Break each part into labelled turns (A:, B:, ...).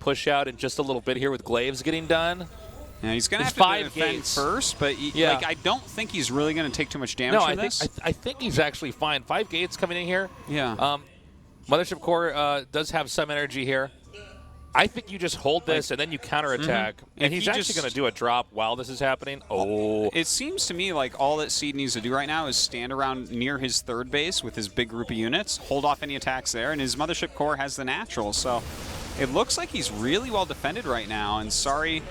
A: push out in just a little bit here with Glaives getting done.
B: Yeah, he's going to have to defend first, but like, I don't think he's really going to take too much damage from this.
A: I think he's actually fine. 5 gates coming in here.
B: Yeah.
A: Mothership Core does have some energy here. I think you just hold this and then you counterattack. And he's actually going to do a drop while this is happening. Oh.
B: It seems to me like all that Seed needs to do right now is stand around near his third base with his big group of units, hold off any attacks there, and his Mothership Core has the natural. So it looks like he's really well defended right now. And Sari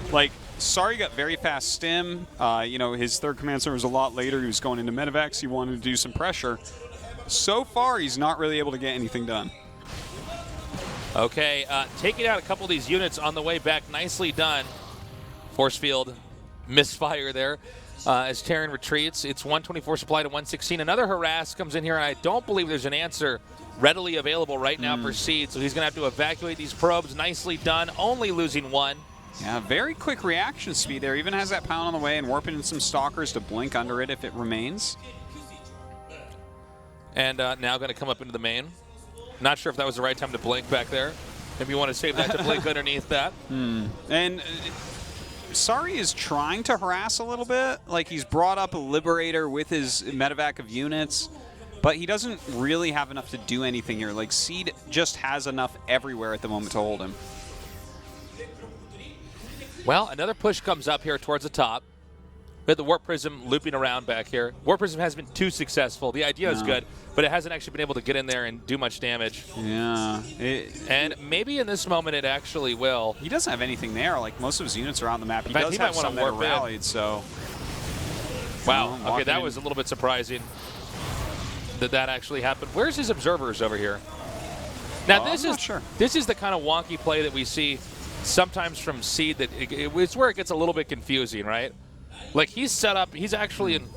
B: got very fast stim. You know, his third command center was a lot later. He was going into Medivacs. He wanted to do some pressure. So far, he's not really able to get anything done.
A: Okay, taking out a couple of these units on the way back. Nicely done. Force field misfire there as Terran retreats. It's 124 supply to 116. Another harass comes in here, and I don't believe there's an answer readily available right now for Seed, so he's going to have to evacuate these probes. Nicely done, only losing 1.
B: Yeah, very quick reaction speed there. Even has that pound on the way and warping in some stalkers to blink under it if it remains. And
A: now going to come up into the main. Not sure if that was the right time to blink back there. Maybe you want to save that to blink underneath that.
B: And Sari is trying to harass a little bit. Like, he's brought up a Liberator with his medevac of units, but he doesn't really have enough to do anything here. Like, Seed just has enough everywhere at the moment to hold him.
A: Well, another push comes up here towards the top. We had the Warp Prism looping around back here. Warp Prism hasn't been too successful. The idea is good, but it hasn't actually been able to get in there and do much damage.
B: Yeah.
A: And maybe in this moment it actually will.
B: He doesn't have anything there. Like, most of his units are on the map.
A: He does have some that are
B: rallied, so.
A: Wow. Okay, that was a little bit surprising that that actually happened. Where's his observers over here? Now, this is the kind of wonky play that we see sometimes from Seed that it's where it gets a little bit confusing, right? Like, he's set up, he's actually in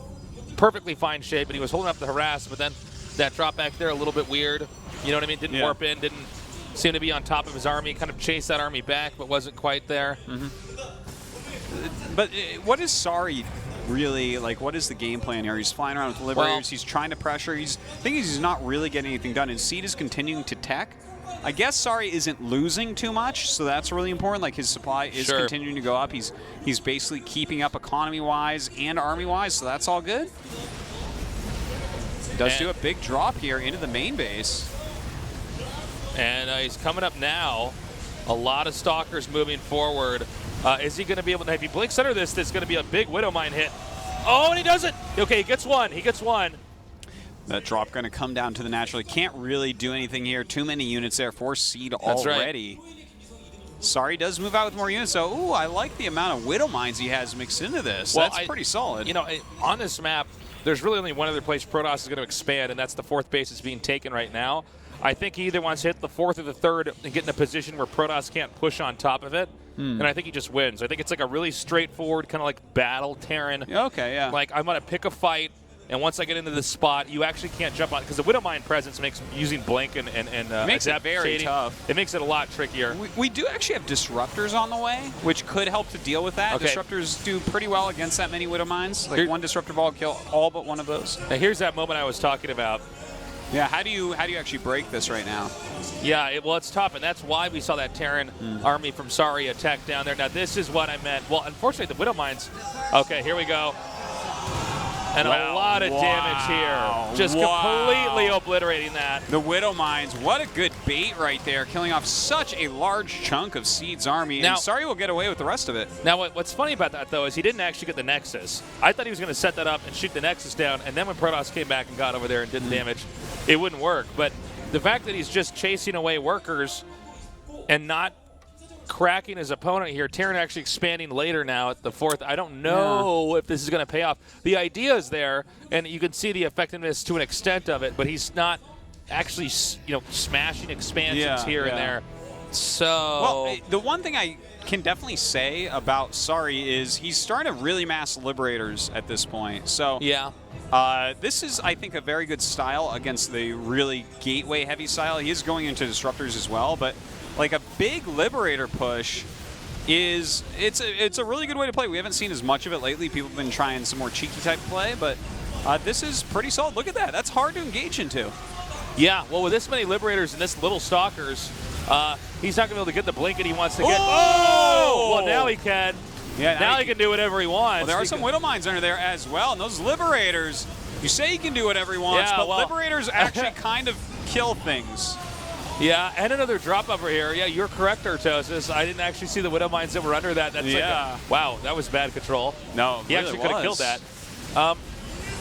A: perfectly fine shape, and he was holding up the harass, but then that drop back there a little bit weird. You know what I mean? Didn't warp in, didn't seem to be on top of his army, kind of chased that army back, but wasn't quite there.
B: But what is Sari really, like, what is the game plan here? He's flying around with Liberators, he's trying to pressure, he's not really getting anything done, and Seed is continuing to tech. I guess Sari isn't losing too much, so that's really important. Like, his supply is continuing to go up. He's basically keeping up economy-wise and army-wise, so that's all good. Does do a big drop here into the main base.
A: And he's coming up now. A lot of Stalkers moving forward. Is he going to be able to, if he blinks under this, there's going to be a big Widow Mine hit. Oh, and he does it. Okay, he gets one. He gets one.
B: That drop going to come down to the natural. He can't really do anything here. Too many units there for Seed already. Right. Sari does move out with more units, so ooh, I like the amount of Widow Mines he has mixed into this. Well, that's pretty solid.
A: You know, on this map, there's really only one other place Protoss is going to expand, and that's the 4th base that's being taken right now. I think he either wants to hit the 4th or the 3rd and get in a position where Protoss can't push on top of it, and I think he just wins. I think it's like a really straightforward kind of like battle Terran.
B: Okay, yeah.
A: Like, I'm going to pick a fight. And once I get into this spot, you actually can't jump on, because the Widow Mine presence makes using Blink and
B: makes it very tough.
A: It makes it a lot trickier.
B: We do actually have Disruptors on the way, which could help to deal with that. Okay. Disruptors do pretty well against that many Widow Mines. Like, one Disruptor ball will kill all but one of those.
A: Now here's that moment I was talking about.
B: Yeah, how do you actually break this right now?
A: Yeah, well, it's tough, and that's why we saw that Terran army from Sari attack down there. Now, this is what I meant. Well, unfortunately, the Widow Mines. Okay, here we go. And a lot of damage here. Just completely obliterating that.
B: The Widow Mines, what a good bait right there, killing off such a large chunk of Seed's army. Now, and Sari will get away with the rest of it.
A: Now, what's funny about that, though, is he didn't actually get the Nexus. I thought he was going to set that up and shoot the Nexus down, and then when Protoss came back and got over there and did the damage, it wouldn't work. But the fact that he's just chasing away workers and not cracking his opponent here. Terran actually expanding later now at the 4th. I don't know if this is going to pay off. The idea is there, and you can see the effectiveness to an extent of it, but he's not actually, you know, smashing expansions here and there. So,
B: well, the one thing I can definitely say about Sari is he's starting to really mass Liberators at this point. So this is, I think, a very good style against the really gateway-heavy style. He is going into Disruptors as well, but like a big Liberator push is, it's a really good way to play. We haven't seen as much of it lately. People have been trying some more cheeky type play, but this is pretty solid. Look at that. That's hard to engage into.
A: Yeah, well, with this many Liberators and this little Stalkers, He's not going to be able to get the blink that he wants to get.
B: Oh!
A: Well, now he can.
B: Yeah,
A: now he can do whatever he wants.
B: Well, there are some Widow Mines under there as well, and those Liberators, you say he can do whatever he wants, but Liberators actually kind of kill things.
A: Yeah, and another drop over here. Yeah, you're correct, Artosis. I didn't actually see the Widow Mines that were under that. That's wow, that was bad control.
B: No,
A: he actually could have killed that.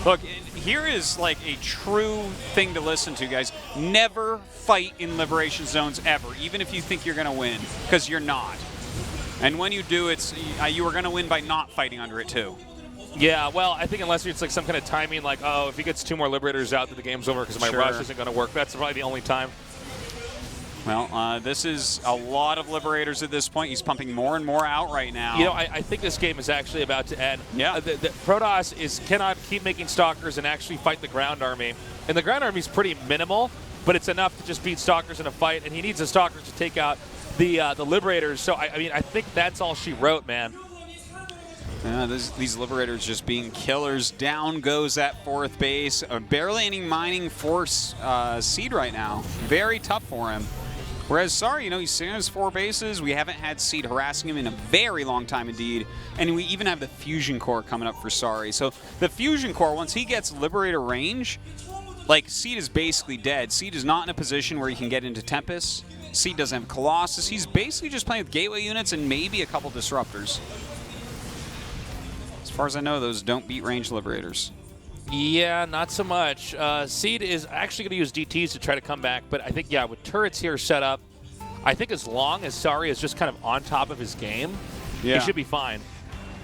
B: Look, here is like a true thing to listen to, guys. Never fight in liberation zones ever, even if you think you're going to win, because you're not. And when you do, you are going to win by not fighting under it too.
A: Yeah, well, I think unless it's like some kind of timing, like, oh, if he gets 2 more Liberators out, then the game's over because my rush isn't going to work. That's probably the only time.
B: Well, this is a lot of Liberators at this point. He's pumping more and more out right now.
A: You know, I think this game is actually about to end.
B: Yeah.
A: The Protoss cannot keep making Stalkers and actually fight the ground army. And the ground army is pretty minimal, but it's enough to just beat Stalkers in a fight, and he needs the Stalkers to take out the Liberators. So, I mean, I think that's all she wrote, man.
B: These Liberators just being killers. Down goes that 4th base. Barely any mining for Seed right now. Very tough for him. Whereas, sorry, you know, he's sitting on his 4 bases. We haven't had Seed harassing him in a very long time indeed. And we even have the Fusion Core coming up for Sorry. So the Fusion Core, once he gets Liberator range, like, Seed is basically dead. Seed is not in a position where he can get into Tempest. Seed doesn't have Colossus. He's basically just playing with Gateway units and maybe a couple Disruptors. As far as I know, those don't beat range Liberators.
A: Yeah, not so much. Seed is actually going to use DTs to try to come back, but I think, yeah, with turrets here set up, I think as long as Sorry is just kind of on top of his game, he should be fine.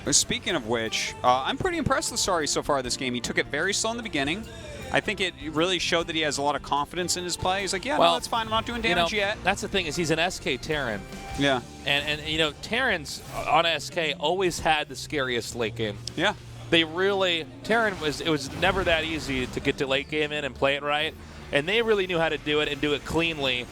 B: Speaking of which, I'm pretty impressed with Sorry so far this game. He took it very slow in the beginning. I think it really showed that he has a lot of confidence in his play. He's like, yeah, well, no, that's fine. I'm not doing damage yet.
A: That's the thing is he's an SK Terran.
B: Yeah.
A: And you know, Terrans on SK always had the scariest late game.
B: Yeah.
A: They really, Terran it was never that easy to get to late game in and play it right. And they really knew how to do it and do it cleanly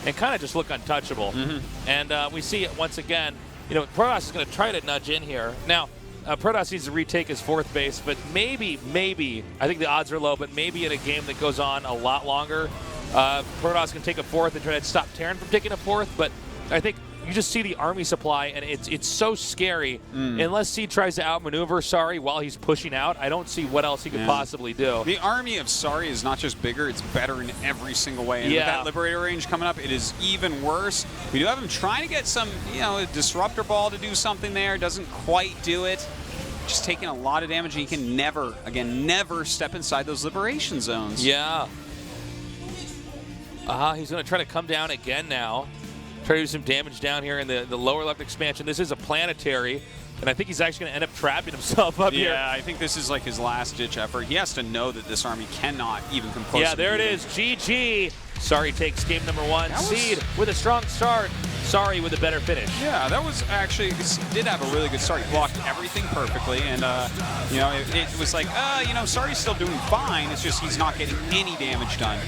A: and kind of just look untouchable. Mm-hmm. And we see it once again. You know, Protoss is going to try to nudge in here. Now, Protoss needs to retake his 4th base, but maybe, I think the odds are low, but maybe in a game that goes on a lot longer, Protoss can take a 4th and try to stop Terran from taking a 4th, but I think you just see the army supply, and it's so scary. Unless Seed tries to outmaneuver Sorry while he's pushing out, I don't see what else he could possibly do.
B: The army of Sorry is not just bigger, it's better in every single way. And with that Liberator range coming up, it is even worse. We do have him trying to get some, you know, a Disruptor Ball to do something there. Doesn't quite do it. Just taking a lot of damage, and he can never, again, never step inside those Liberation zones.
A: Yeah. He's going to try to come down again now. Try to do some damage down here in the lower left expansion. This is a planetary, and I think he's actually going to end up trapping himself up here.
B: Yeah, I think this is like his last-ditch effort. He has to know that this army cannot even come close.
A: Yeah, there it is. GG. Sorry takes game number 1. Seed with a strong start. Sorry with a better finish.
B: Yeah, that was actually, because he did have a really good start. He blocked everything perfectly, and, you know, it was like, you know, Sorry's still doing fine. It's just he's not getting any damage done.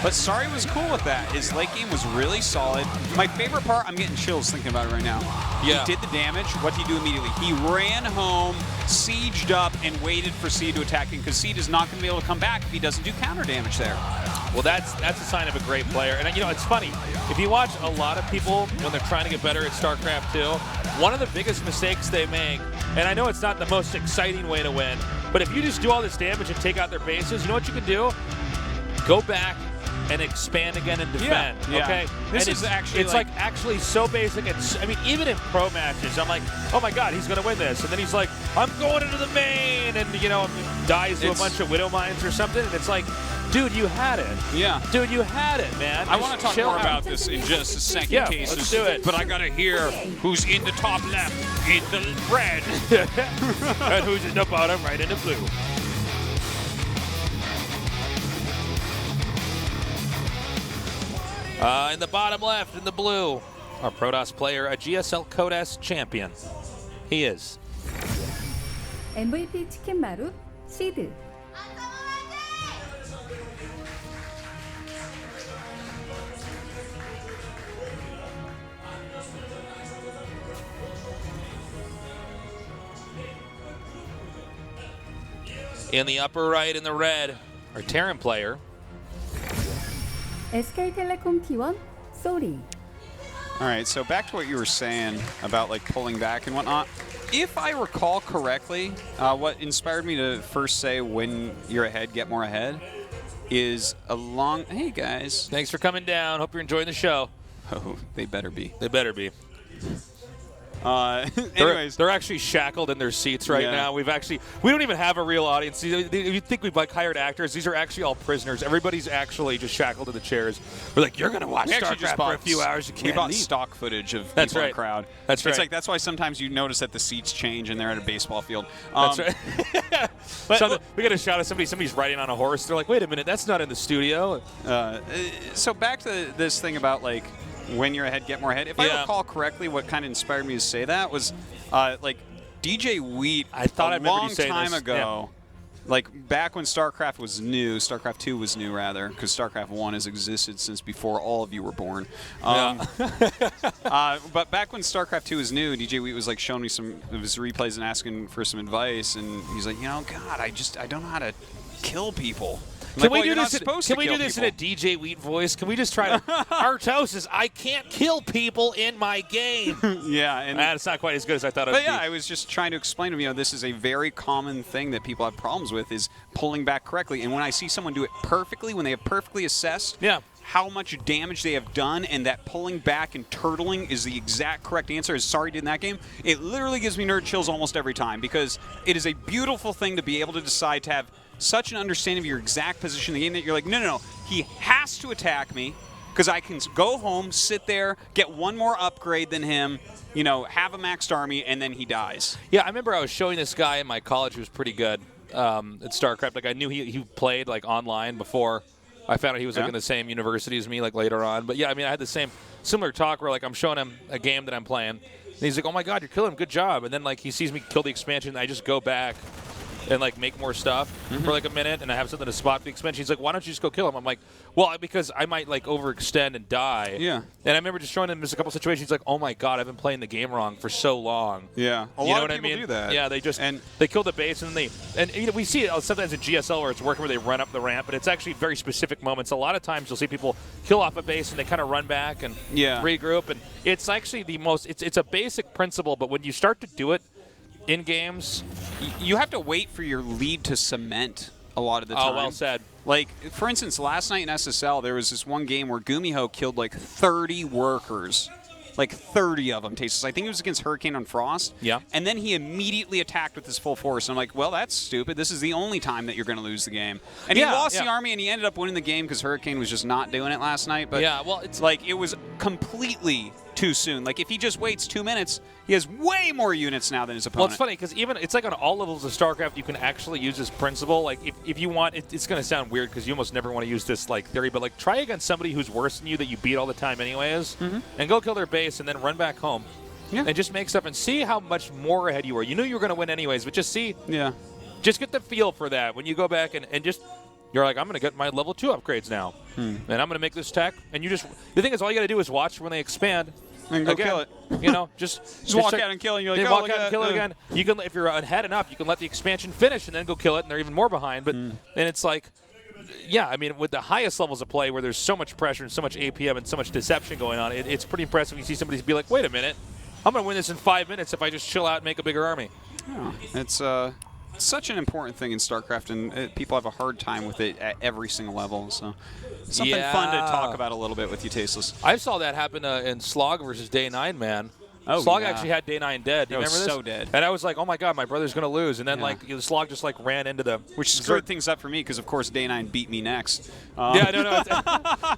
B: But Sorry was cool with that. His late game was really solid. My favorite part, I'm getting chills thinking about it right now. Yeah. He did the damage. What did he do immediately? He ran home, sieged up, and waited for Seed to attack him, because Seed is not going to be able to come back if he doesn't do counter damage there.
A: Well, that's a sign of a great player. And, you know, it's funny. If you watch a lot of people when they're trying to get better at StarCraft 2, one of the biggest mistakes they make, and I know it's not the most exciting way to win, but if you just do all this damage and take out their bases, you know what you can do? Go back and expand again and defend.
B: Yeah.
A: Okay.
B: This is actually
A: it's like actually so basic. I mean, even in pro matches, I'm like, oh my god, he's gonna win this, and then he's like, I'm going into the main, and you know, dies to a bunch of Widow Mines or something, and it's like, dude, you had it.
B: Yeah.
A: Dude, you had it, man.
B: I want to talk more about this in just a second.
A: Yeah,
B: cases,
A: let's do it.
B: But I gotta hear who's in the top left in the red,
A: and who's in the bottom right in the blue. In the bottom left, in the blue, our Protoss player, a GSL Code S champion. He is.
C: MVP 치킨 마룻, 시드.
A: In the upper right, in the red, our Terran player.
C: SK텔레콤 T1, 쏘리.
B: All right, so back to what you were saying about like pulling back and whatnot. If I recall correctly, what inspired me to first say when you're ahead, get more ahead, is a long. Hey guys,
A: thanks for coming down. Hope you're enjoying the show.
B: Oh, they better be.
A: They better be.
B: Anyways,
A: they're actually shackled in their seats right now. We don't even have a real audience. You think we've like hired actors? These are actually all prisoners. Everybody's actually just shackled to the chairs. We're like, you're gonna watch StarCraft for a few hours. You can't
B: We bought
A: leave.
B: Stock footage of
A: That's
B: people in
A: right.
B: the crowd.
A: That's right.
B: It's like that's why sometimes you notice that the seats change and they're at a baseball field.
A: That's right. But we got a shot of somebody's riding on a horse. They're like, wait a minute, that's not in the studio.
B: So back to this thing about like when you're ahead, get more ahead. If I recall correctly, what kind of inspired me to say that was like DJ Wheat a long time ago. Like back when StarCraft was new, StarCraft 2 was new rather, because StarCraft 1 has existed since before all of you were born. But back when StarCraft 2 was new, DJ Wheat was like showing me some of his replays and asking for some advice, and he's like, God, I don't know how to kill people.
A: Can we do this in a DJ Wheat voice? Can we just try to? Artosis, I can't kill people in my game.
B: Yeah, and
A: it's not quite as good as I thought it would be.
B: But yeah, I was just trying to explain to him, this is a very common thing that people have problems with, is pulling back correctly. And when I see someone do it perfectly, when they have perfectly assessed how much damage they have done, and that pulling back and turtling is the exact correct answer, as Sorry did in that game, it literally gives me nerd chills almost every time, because it is a beautiful thing to be able to decide to have such an understanding of your exact position in the game that you're like, no, he has to attack me because I can go home, sit there, get one more upgrade than him, have a maxed army, and then he dies.
A: Yeah, I remember I was showing this guy in my college who was pretty good at StarCraft. Like I knew he played like online before. I found out he was like in the same university as me like later on. But yeah, I mean I had the similar talk where like I'm showing him a game that I'm playing. And he's like, oh my God, you're killing him, good job. And then like he sees me kill the expansion, and I just go back and like make more stuff for like a minute, and I have something to spot the expansion. He's like, why don't you just go kill him? I'm like, well, because I might like overextend and die. Yeah. And I remember just showing him just a couple situations. He's like, oh my God, I've been playing the game wrong for so long.
B: Yeah. A lot of people do that.
A: Yeah, they kill the base, and we see it sometimes in GSL where it's working where they run up the ramp, but it's actually very specific moments. A lot of times you'll see people kill off a base and they kind of run back and regroup, and it's actually it's a basic principle, but when you start to do it in games,
B: you have to wait for your lead to cement a lot of the time.
A: Oh, well said.
B: Like, for instance, last night in SSL, there was this one game where Gumiho killed like 30 workers. Like 30 of them, Tasteless. I think it was against Hurricane on Frost.
A: Yeah.
B: And then he immediately attacked with his full force. And I'm like, well, that's stupid. This is the only time that you're going to lose the game. And he lost the army, and he ended up winning the game because Hurricane was just not doing it last night. But it's like it was completely too soon. Like, if he just waits 2 minutes, he has way more units now than his opponent.
A: Well, it's funny because even it's like on all levels of StarCraft, you can actually use this principle. Like, if you want, it's going to sound weird because you almost never want to use this like theory, but like try against somebody who's worse than you that you beat all the time anyways, and go kill their base and then run back home, and just make stuff and see how much more ahead you were. You knew you were going to win anyways, but just see, just get the feel for that when you go back and just. You're like, I'm going to get my level 2 upgrades now, and I'm going to make this tech. And the thing is, all you got to do is watch when they expand.
B: And go kill it.
A: Just
B: walk out and kill it. And you're like,
A: walk out and kill it again. You can, if you're ahead enough, you can let the expansion finish and then go kill it, and they're even more behind. But and it's like, I mean, with the highest levels of play where there's so much pressure and so much APM and so much deception going on, it's pretty impressive. You see somebody be like, wait a minute, I'm going to win this in 5 minutes if I just chill out and make a bigger army.
B: Yeah, it's such an important thing in StarCraft, and people have a hard time with it at every single level. So something fun to talk about a little bit with you, Tasteless.
A: I saw that happen in Slog versus Day 9, man.
B: Oh,
A: Slog actually had Day 9 dead. Do you remember this?
B: So dead.
A: And I was like, oh my God, my brother's going to lose. And then like Slog just like ran into the...
B: Which screwed things up for me because, of course, Day 9 beat me next.
A: I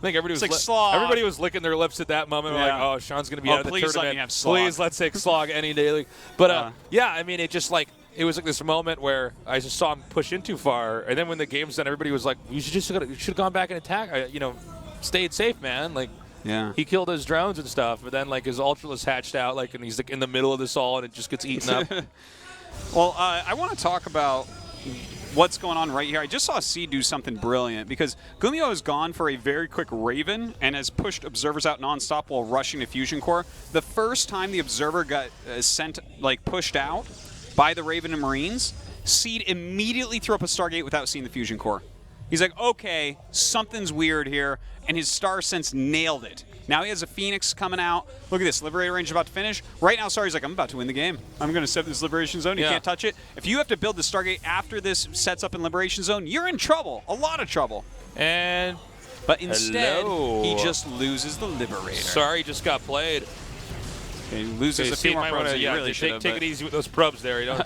A: think everybody was,
B: Slog.
A: Everybody was licking their lips at that moment. Like, oh, Sean's going to be out of the tournament.
B: Let me have Slog.
A: Please, let's take Slog any day. But I mean, it just like... It was like this moment where I just saw him push in too far, and then when the game's done, everybody was like, "You should have gone back and attack. Stayed safe, man." Like, he killed his drones and stuff, but then like his Ultralisk hatched out, like, and he's like in the middle of this all, and it just gets eaten up.
B: Well, I want to talk about what's going on right here. I just saw C do something brilliant because Gumiho has gone for a very quick Raven and has pushed observers out nonstop while rushing the Fusion Core. The first time the observer got pushed out by the Raven and Marines, Seed immediately threw up a Stargate without seeing the Fusion Core. He's like, okay, something's weird here, and his Star Sense nailed it. Now he has a Phoenix coming out. Look at this. Liberator range about to finish. Right now, Sari's like, I'm about to win the game. I'm going to set this Liberation Zone. You can't touch it. If you have to build the Stargate after this sets up in Liberation Zone, you're in trouble. A lot of trouble. But instead, he just loses the Liberator.
A: Sorry, just got played.
B: Okay, he loses a few more probes.
A: Yeah, really take it easy with those probes there. You know.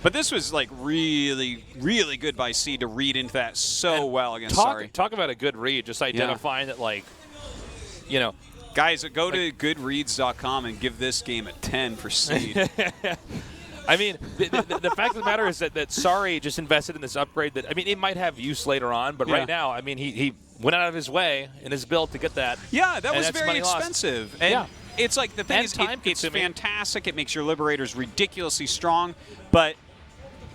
B: But this was like really, really good by Seed to read into that so well against Sari.
A: Talk about a good read. Just identifying that, like, you know.
B: Guys, go to goodreads.com and give this game a 10 for Seed.
A: I mean, the fact of the matter is that Sari just invested in this upgrade that, I mean, it might have use later on, but right now, I mean, he went out of his way in his build to get that.
B: Yeah, that was very expensive.
A: Lost.
B: And it's like the thing is, it's fantastic. It makes your Liberators ridiculously strong, but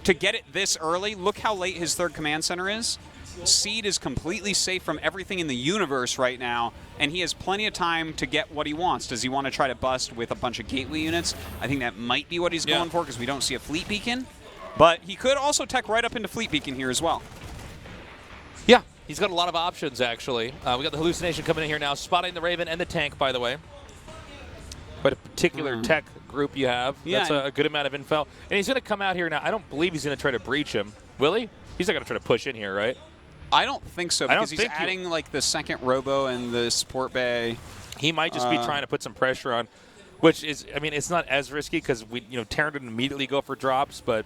B: to get it this early, look how late his third command center is. Seed is completely safe from everything in the universe right now, and he has plenty of time to get what he wants. Does he want to try to bust with a bunch of gateway units? I think that might be what he's going for because we don't see a fleet beacon. But he could also tech right up into fleet beacon here as well.
A: Yeah, he's got a lot of options, actually. We got the hallucination coming in here now, spotting the Raven and the tank, by the way. Quite a particular tech group you have. That's a good amount of info. And he's going to come out here now. I don't believe he's going to try to breach him. Will he? He's not going to try to push in here, right?
B: I don't think so, because he's adding like the second robo and the support bay.
A: He might just be trying to put some pressure on, which is, I mean, it's not as risky because Terran didn't immediately go for drops, but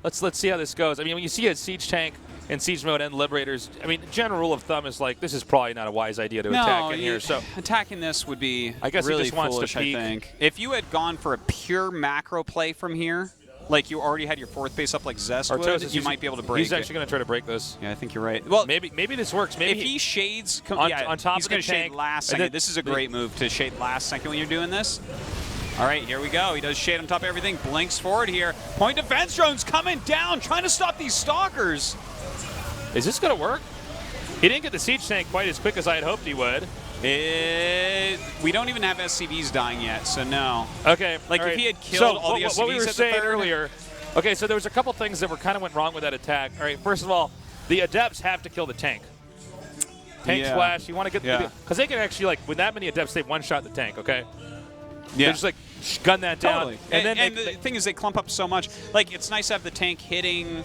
A: let's see how this goes. I mean, when you see a siege tank in siege mode and Liberators, I mean, general rule of thumb is like this is probably not a wise idea to attack in here. So
B: attacking this would be
A: I guess
B: really
A: he just wants
B: foolish,
A: to peek.
B: I think. If you had gone for a pure macro play from here, like you already had your fourth base up like Zest would, you might be able to break
A: He's actually going to try to break this.
B: Yeah, I think you're right. Well,
A: maybe this works. Maybe
B: if he shades
A: on top
B: he's
A: of
B: going
A: the
B: to shade
A: tank,
B: last second. This is a great move to shade last second when you're doing this. All right, here we go. He does shade on top of everything. Blinks forward here. Point defense drones coming down, trying to stop these stalkers.
A: Is this going to work? He didn't get the siege tank quite as quick as I had hoped he would.
B: We don't even have SCVs dying yet, so no.
A: Okay.
B: Like if he had killed all the SCVs
A: what we were
B: at
A: saying
B: the third,
A: earlier. Okay, so there was a couple things that kind of went wrong with that attack. All right, first of all, the Adepts have to kill the tank. Tank splash, you want to get because they can actually, like, with that many Adepts, they one-shot the tank, okay?
B: Yeah.
A: They just, like, gun that down.
B: Totally.
A: And
B: the thing is, they clump up so much. Like, it's nice to have the tank hitting,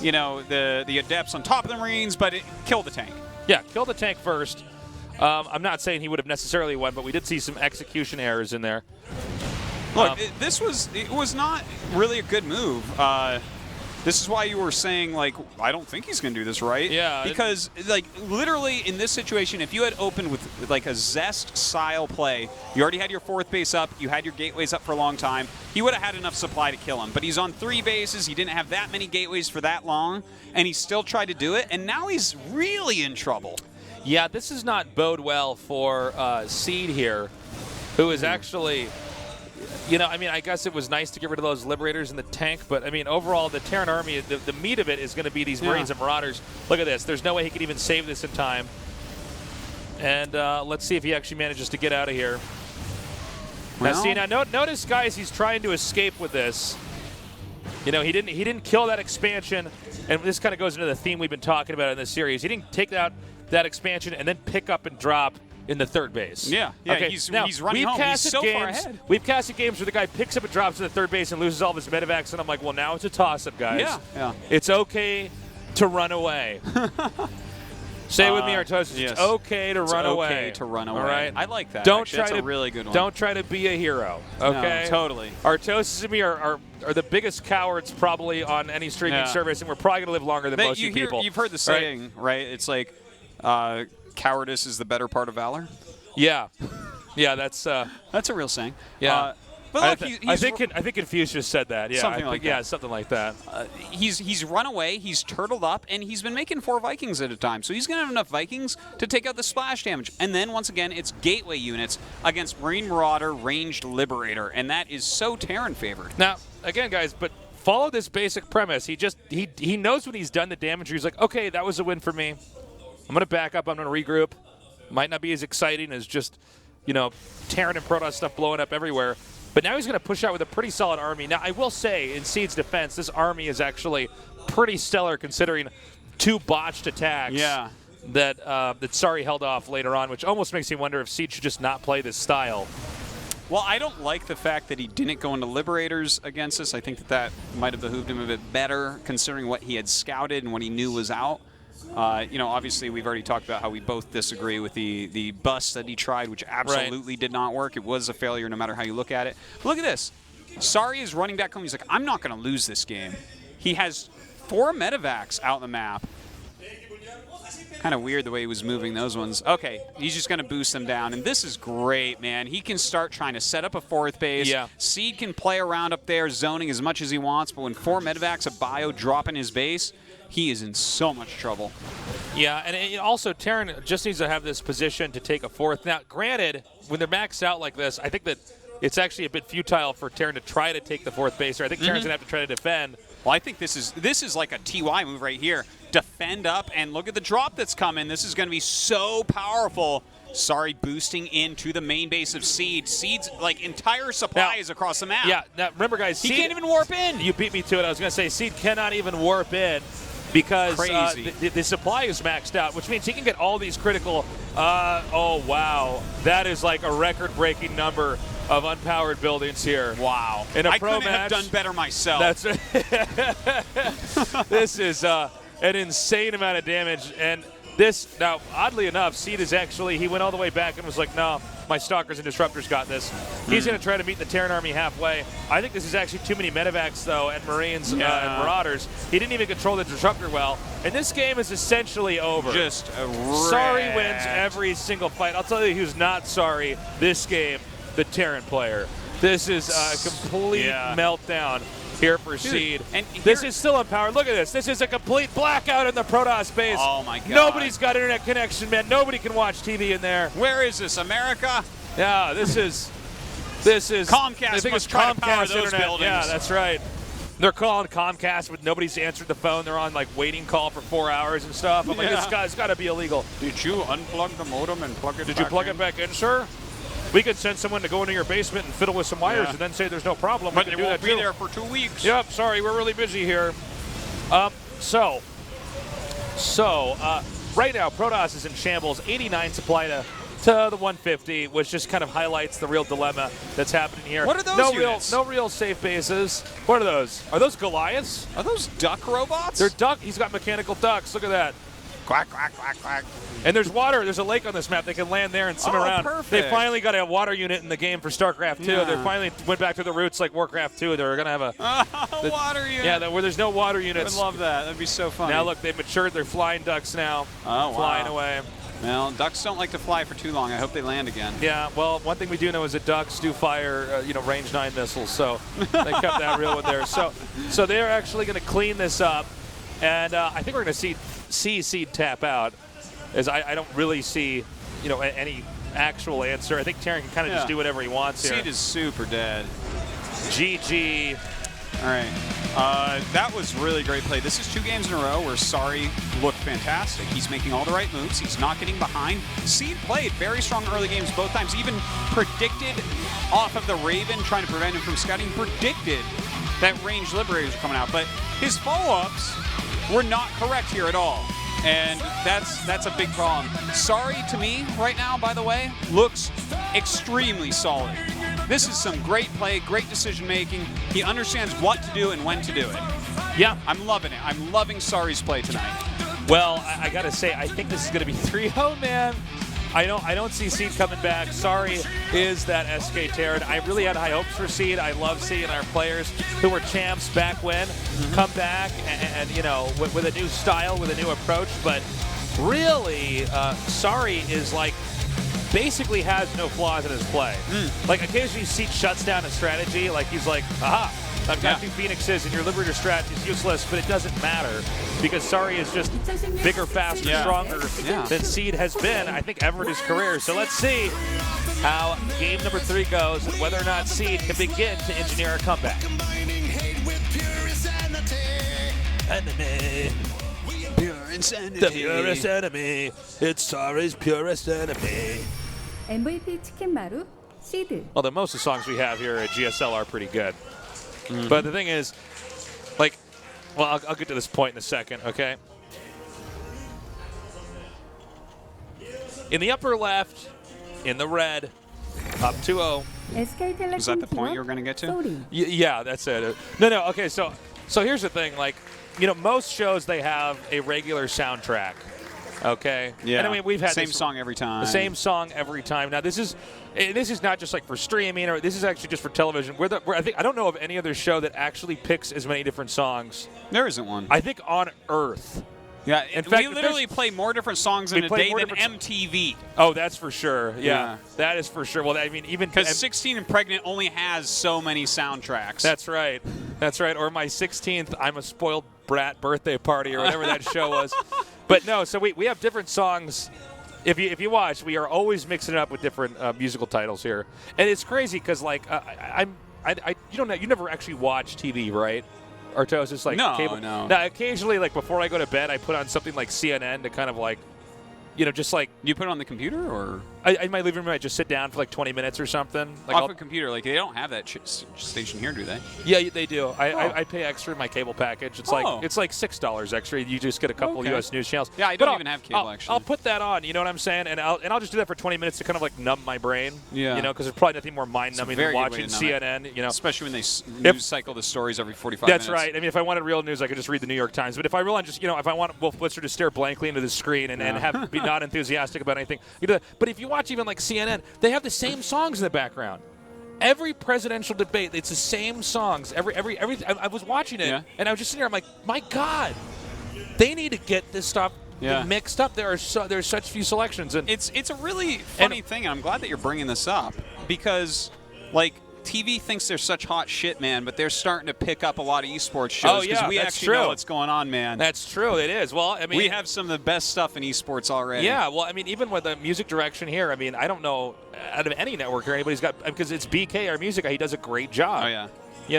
B: the Adepts on top of the Marines, but kill the tank.
A: Yeah, kill the tank first. I'm not saying he would have necessarily won, but we did see some execution errors in there.
B: Look, it was not really a good move. This is why you were saying, like, I don't think he's going to do this right.
A: Yeah.
B: Because, like, literally in this situation, if you had opened with, like, a Zest-style play, you already had your fourth base up, you had your gateways up for a long time, he would have had enough supply to kill him. But he's on 3 bases, he didn't have that many gateways for that long, and he still tried to do it, and now he's really in trouble.
A: Yeah, this does not bode well for Seed here, who is actually... I mean, I guess it was nice to get rid of those Liberators in the tank, but, I mean, overall, the Terran army, the meat of it is going to be these Marines and Marauders. Look at this. There's no way he could even save this in time. And let's see if he actually manages to get out of here. Well, notice, guys, he's trying to escape with this. He didn't kill that expansion, and this kind of goes into the theme we've been talking about in this series. He didn't take out that expansion and then pick up and drop in the third base.
B: Yeah,
A: okay.
B: He's running home. He's so far ahead.
A: We've casted games where the guy picks up and drops to the third base and loses all of his medevacs, and I'm like, well, now it's a toss-up, guys.
B: Yeah.
A: It's okay to run away. Say it with me, Artosis.
B: Yes.
A: It's okay to run away.
B: Okay to run away.
A: All right?
B: I like that.
A: Don't
B: actually.
A: try
B: That's
A: to,
B: a really good one.
A: Don't try to be a hero, okay?
B: No, totally.
A: Artosis and me are the biggest cowards probably on any streaming service, and we're probably going to live longer than most of you people.
B: You've heard the saying, right? It's like, cowardice is the better part of valor.
A: Yeah. Yeah, that's
B: a real saying.
A: Yeah.
B: But look,
A: I think Confucius said that. Yeah,
B: something like that.
A: Yeah, something like that.
B: He's run away, he's turtled up, and he's been making 4 Vikings at a time. So he's going to have enough Vikings to take out the splash damage. And then, once again, it's gateway units against Marine Marauder, Ranged Liberator, and that is so Terran favored.
A: Now, again, guys, but follow this basic premise. He knows when he's done the damage. He's like, okay, that was a win for me. I'm going to back up. I'm going to regroup. Might not be as exciting as just, Terran and Protoss stuff blowing up everywhere. But now he's going to push out with a pretty solid army. Now, I will say, in Seed's defense, this army is actually pretty stellar considering 2 botched attacks that Sorry held off later on, which almost makes me wonder if Seed should just not play this style.
B: Well, I don't like the fact that he didn't go into Liberators against us. I think that might have behooved him a bit better, considering what he had scouted and what he knew was out. Obviously, we've already talked about how we both disagree with the bust that he tried, which absolutely did not work. It was a failure no matter how you look at it. But look at this. Sorry is running back home. He's like, I'm not going to lose this game. He has 4 medevacs out on the map. Kind of weird the way he was moving those ones. Okay, he's just going to boost them down. And this is great, man. He can start trying to set up a 4th base.
A: Yeah.
B: Seed can play around up there, zoning as much as he wants. But when 4 medevacs of bio drop in his base, he is in so much trouble.
A: Yeah, and also Terran just needs to have this position to take a 4th. Now, granted, when they're maxed out like this, I think that it's actually a bit futile for Terran to try to take the 4th base. I think Terran's going to have to try to defend.
B: Well, I think this is like a TY move right here. Defend up, and look at the drop that's coming. This is going to be so powerful. Sorry, boosting into the main base of Seed. Seed's like entire supply is across the map.
A: Yeah, now remember, guys,
B: he
A: Seed
B: can't even warp in.
A: You beat me to it. I was going to say Seed cannot even warp in because the supply is maxed out, which means he can get all these critical. Oh, wow. That is like a record-breaking number of unpowered buildings here.
B: Wow.
A: In a
B: I
A: pro
B: couldn't
A: match,
B: have done better myself.
A: That's this is an insane amount of damage. And this, now, oddly enough, Seed is actually, he went all the way back and was like, no, my Stalkers and Disruptors got this. He's going to try to meet the Terran army halfway. I think this is actually too many medevacs, though, and Marines and Marauders. He didn't even control the Disruptor well. And this game is essentially over.
B: Just
A: Sorry wins every single fight. I'll tell you who's not sorry this game, the Terran player. This is a complete meltdown here for Seed. And this is still empowered. Look at this. This is a complete blackout in the Protoss base.
B: Oh, my God.
A: Nobody's got internet connection, man. Nobody can watch TV in there.
B: Where is this, America?
A: Yeah, this is
B: Comcast.
A: I think it's
B: try to power
A: Comcast
B: those
A: internet.
B: buildings.
A: Yeah, that's right. They're calling Comcast, but nobody's answered the phone. They're on like waiting call for 4 hours and stuff. I'm like, this guy's got to be illegal.
B: Did you unplug the modem and plug it
A: Did you plug it back in, sir? We could send someone to go into your basement and fiddle with some wires and then say there's no problem.
B: But they won't be there for 2 weeks.
A: Yep, sorry, we're really busy here. So right now, Protoss is in shambles. 89 supply to the 150, which just kind of highlights the real dilemma that's happening here.
B: What are those units?
A: No real safe bases. What are those? Are those Goliaths?
B: Are those duck robots?
A: They're duck. He's got mechanical ducks. Look at that.
B: Quack, quack, quack, quack.
A: And there's water. There's a lake on this map. They can land there and swim around.
B: Perfect.
A: They finally got a water unit in the game for StarCraft 2. They finally went back to the roots like Warcraft 2. They're going to have a
B: water unit.
A: Yeah, where there's no water units.
B: I would love that. That'd be so fun.
A: Now look, they've matured. They're flying ducks now.
B: Oh, wow.
A: Flying away.
B: Well, ducks don't like to fly for too long. I hope they land again.
A: Yeah, well, one thing we do know is that ducks do fire, range 9 missiles. So they kept that real one there. So they're actually going to clean this up, and I think we're going to see Seed tap out, as I don't really see, any actual answer. I think Terran can kind of just do whatever he wants here.
B: Seed is super dead.
A: GG.
B: All right. That was really great play. This is 2 games in a row where Sorry looked fantastic. He's making all the right moves. He's not getting behind. Seed played very strong early games both times. Even predicted off of the Raven, trying to prevent him from scouting, predicted that ranged Liberators are coming out. But his follow-ups were not correct here at all. And that's a big problem. Sorry to me right now, by the way, looks extremely solid. This is some great play, great decision-making. He understands what to do and when to do it.
A: Yeah.
B: I'm loving it. I'm loving Sorry's play tonight.
A: Well, I got to say, I think this is going to be 3-0, man. I don't see Seed coming back. Sorry is that SK Terran. I really had high hopes for Seed. I love seeing our players who were champs back when come back and with a new style, with a new approach. But really, Sorry is like basically has no flaws in his play. Like occasionally Seed shuts down a strategy. Like he's like, aha, I've got 2 Phoenixes and your Liberator strat is useless, but it doesn't matter because Sorry is just bigger, faster, stronger than Seed has been, I think, ever in his career. So let's see how game number 3 goes and whether or not Seed can begin to engineer a comeback. Enemy.
B: Pure insanity.
A: The purest enemy. It's Sorry's purest enemy.
C: MVP 치킨 마루 시드.
A: Although most of the songs we have here at GSL are pretty good. But the thing is, I'll get to this point in a second, okay? in the upper left, in the red, up 2-0.
C: SK텔레콤
B: Is that the point
C: 기업
B: you were going to get to?
C: 소리.
A: Yeah, that's it. No. Okay, so here's the thing. Like, most shows they have a regular soundtrack. Okay.
B: Yeah.
A: And I mean, we've had
B: same song every time.
A: The same song every time. Now this is not just like for streaming, or this is actually just for television. I don't know of any other show that actually picks as many different songs.
B: There isn't one.
A: I think on Earth.
B: Yeah,
A: in fact,
B: we literally play more different songs in a day than MTV.
A: Oh, that's for sure. Yeah, that is for sure. Well, I mean, even
B: because 16 and Pregnant only has so many soundtracks.
A: That's right. That's right. Or my 16th I'm a Spoiled Brat birthday party, or whatever that show was. But no, so we have different songs. If you watch, we are always mixing it up with different musical titles here, and it's crazy because like you never actually watch TV, right? Artos, just like cable.
B: No.
A: Now, occasionally, like before I go to bed, I put on something like CNN to kind of like, just like.
B: You put it on the computer, or?
A: In my living room, I just sit down for like 20 minutes or something. Like
B: off a computer, like they don't have that station here, do they?
A: Yeah, they do. I pay extra in my cable package. It's like $6 extra. You just get a couple U.S. news channels.
B: Yeah, I don't even have cable actually.
A: I'll put that on. You know what I'm saying? And I'll just do that for 20 minutes to kind of like numb my brain.
B: Yeah.
A: Because there's probably nothing more mind numbing than watching CNN.
B: Especially when they news cycle the stories every 45 minutes.
A: That's right. I mean, if I wanted real news, I could just read the New York Times. But if I really just if I want Wolf Blitzer to stare blankly into the screen and be not enthusiastic about anything, you do that. But if you watch even like CNN. They have the same songs in the background. Every presidential debate, it's the same songs. Every I was watching it, and I was just sitting there. I'm like, my God, they need to get this stuff mixed up. There's such few selections, and
B: it's a really funny thing. And I'm glad that you're bringing this up because, like, TV thinks they're such hot shit, man, but they're starting to pick up a lot of esports shows because we actually know what's going on, man.
A: That's true. It is. Well, I mean,
B: we have some of the best stuff in esports already.
A: Yeah. Well, I mean, even with the music direction here, I mean, I don't know out of any network here anybody's got, because it's BK, our music guy. He does a great job.
B: Oh yeah.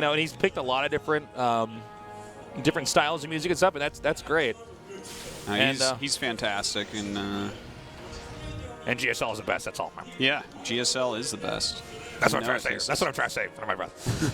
A: And he's picked a lot of different styles of music and stuff, and that's great.
B: He's fantastic, and
A: GSL is the best. That's all.
B: Yeah, GSL is the best.
A: That's what I'm trying to say. That's what I'm trying to say under my breath.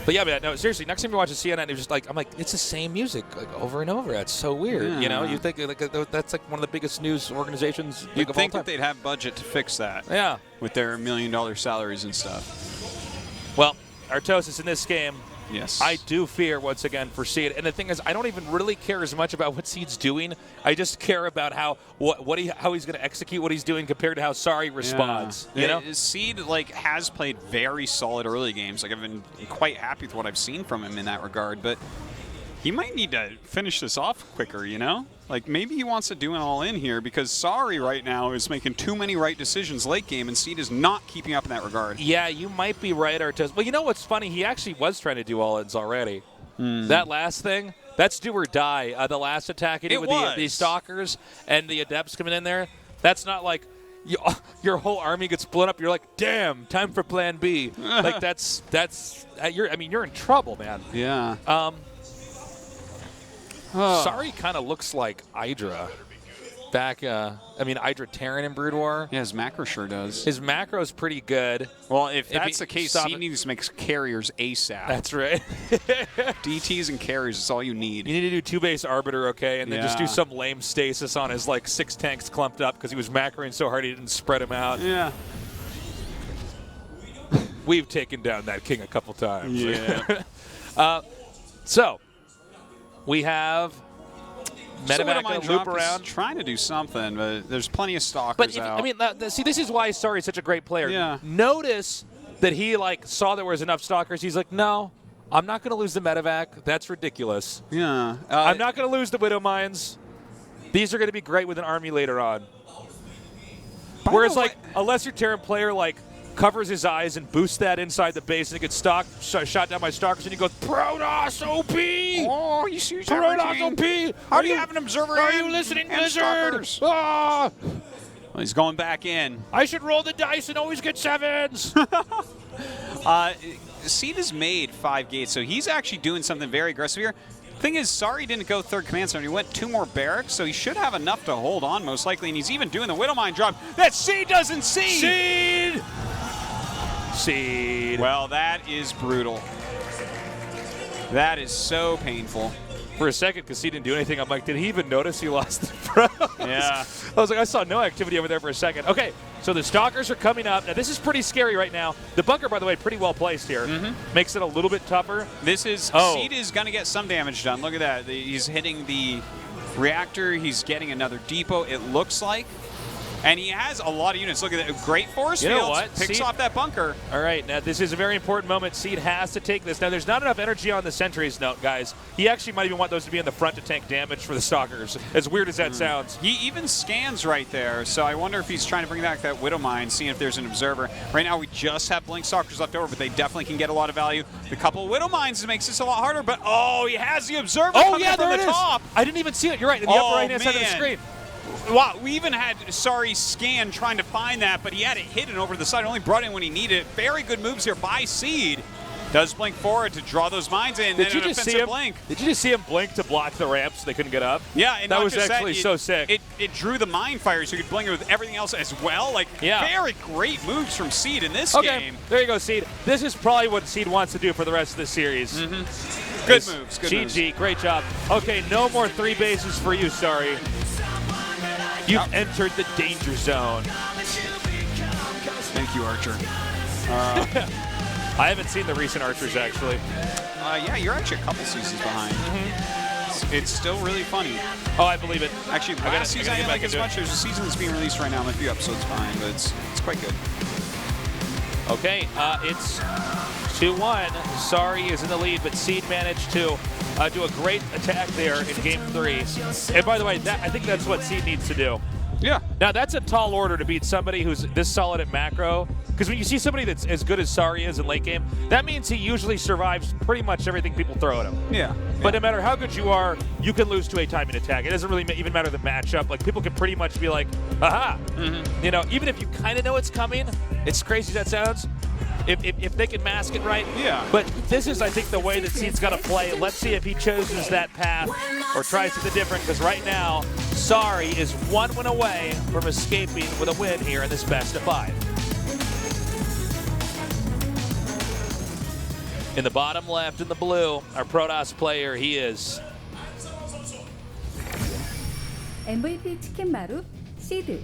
A: But yeah, man, no, seriously. Next time you watch a CNN, it's just like I'm like, it's the same music like over and over. It's so weird.
B: Yeah.
A: You think like that's like one of the biggest news organizations.
B: You'd think that they'd have budget to fix that.
A: Yeah,
B: with their $1 million salaries and stuff.
A: Well, Artosis in this game.
B: Yes.
A: I do fear, once again, for Seed. And the thing is, I don't even really care as much about what Seed's doing. I just care about how he's going to execute what he's doing compared to how Sorry responds.
B: Yeah. Seed has played very solid early games. Like, I've been quite happy with what I've seen from him in that regard. But he might need to finish this off quicker, Like, maybe he wants to do an all-in here because Sorry right now is making too many right decisions late game, and Seed is not keeping up in that regard.
A: Yeah, you might be right, Artez. Well, you know what's funny? He actually was trying to do all-ins already. That last thing, that's do or die. The last attack he did with the Stalkers and the Adepts coming in there, that's not like your whole army gets blown up. You're like, damn, time for plan B. Like, you're in trouble, man.
B: Yeah.
A: Sorry kind of looks like Hydra. Hydra Terran in Brood War.
B: Yeah, his macro sure does.
A: His macro's pretty good.
B: Well, if that's the case, he needs to make carriers ASAP.
A: That's right.
B: DTs and carriers is all you need.
A: You need to do 2-base Arbiter, okay, and then just do some lame stasis on his, 6 tanks clumped up because he was macroing so hard he didn't spread them out.
B: Yeah.
A: We've taken down that king a couple times.
B: Yeah.
A: So, we have Medevac loop around.
B: Trying to do something, but there's plenty of stalkers out.
A: See, this is why Sorry is such a great player.
B: Yeah.
A: Notice that he saw there was enough stalkers. He's like, no, I'm not going to lose the Medevac. That's ridiculous.
B: Yeah.
A: I'm not going to lose the Widow Mines. These are going to be great with an army later on. Whereas, unless your Terran player, covers his eyes and boosts that inside the base and it gets shot down by Stalkers, and he goes, Protoss OP!
B: Oh, you see
A: Protoss OP!
B: How do you have an observer?
A: Are you listening, Blizzard? Ah!
B: Well, he's going back in.
A: I should roll the dice and always get 7s.
B: Seed has made 5 gates, so he's actually doing something very aggressive here. Thing is, Sorry didn't go 3rd command center. He went 2 more barracks, so he should have enough to hold on, most likely. And he's even doing the Widowmine drop that Seed doesn't see. Seed. Well, that is brutal. That is so painful.
A: for a second because he didn't do anything. I'm like, did he even notice he lost the pros?
B: Yeah.
A: I was like, I saw no activity over there for a second. Okay, so the Stalkers are coming up. Now, this is pretty scary right now. The bunker, by the way, pretty well placed here. Makes it a little bit tougher.
B: This is, Seed is going to get some damage done. Look at that. He's hitting the reactor. He's getting another depot, it looks like. And he has a lot of units. Look at that. Great force field.
A: You know what?
B: Picks off that bunker.
A: All right, now this is a very important moment. Seed has to take this. Now, there's not enough energy on the sentries, no, guys. He actually might even want those to be in the front to tank damage for the Stalkers, as weird as that sounds.
B: He even scans right there, so I wonder if he's trying to bring back that Widow Mine, seeing if there's an observer. Right now, we just have Blink Stalkers left over, but they definitely can get a lot of value. The couple of Widow Mines makes this a lot harder, but he has the observer coming from the top.
A: I didn't even see it. You're right, in the upper right-hand side of the screen.
B: Wow, we even had scan trying to find that, but he had it hidden over the side. Only brought in when he needed it. Very good moves here by Seed. Does blink forward to draw those mines in.
A: Did you just see him blink? Did you just see him blink to block the ramps so they couldn't get up?
B: Yeah, and
A: that was actually so sick.
B: It drew the mine fire so you could blink it with everything else as well. Like, very great moves from Seed in this game.
A: There you go, Seed. This is probably what Seed wants to do for the rest of the series.
B: Good moves. Good
A: GG,
B: moves.
A: great job. Okay, no more 3 bases for you, sorry. You've entered the danger zone.
B: Thank you, Archer.
A: I haven't seen the recent Archers, actually.
B: Yeah, you're actually a couple seasons behind. It's still really funny.
A: Oh, I believe it.
B: Actually, last season I didn't like as much. There's a season that's being released right now. I'm a few episodes behind, but it's quite good.
A: Okay, it's 2-1. Sorry is in the lead, but Seed managed to do a great attack there in Game 3. And by the way, I think that's what Seed needs to do.
B: Yeah.
A: Now, that's a tall order to beat somebody who's this solid at macro. Because when you see somebody that's as good as Sari is in late game, that means he usually survives pretty much everything people throw at him.
B: Yeah.
A: But no matter how good you are, you can lose to a timing attack. It doesn't really even matter the matchup. Like, people can pretty much be like, aha! You know, even if you kind of know it's coming, it's crazy as that sounds. If they can mask it right.
B: Yeah.
A: But this is, I think, the way that Seed's got to play. Let's see if he chooses that path or tries something different, because right now, Sari is 1 win away from escaping with a win here in this best of 5. In the bottom left in the blue, our Protoss player, he is
C: MVP 치킨 마루 시드.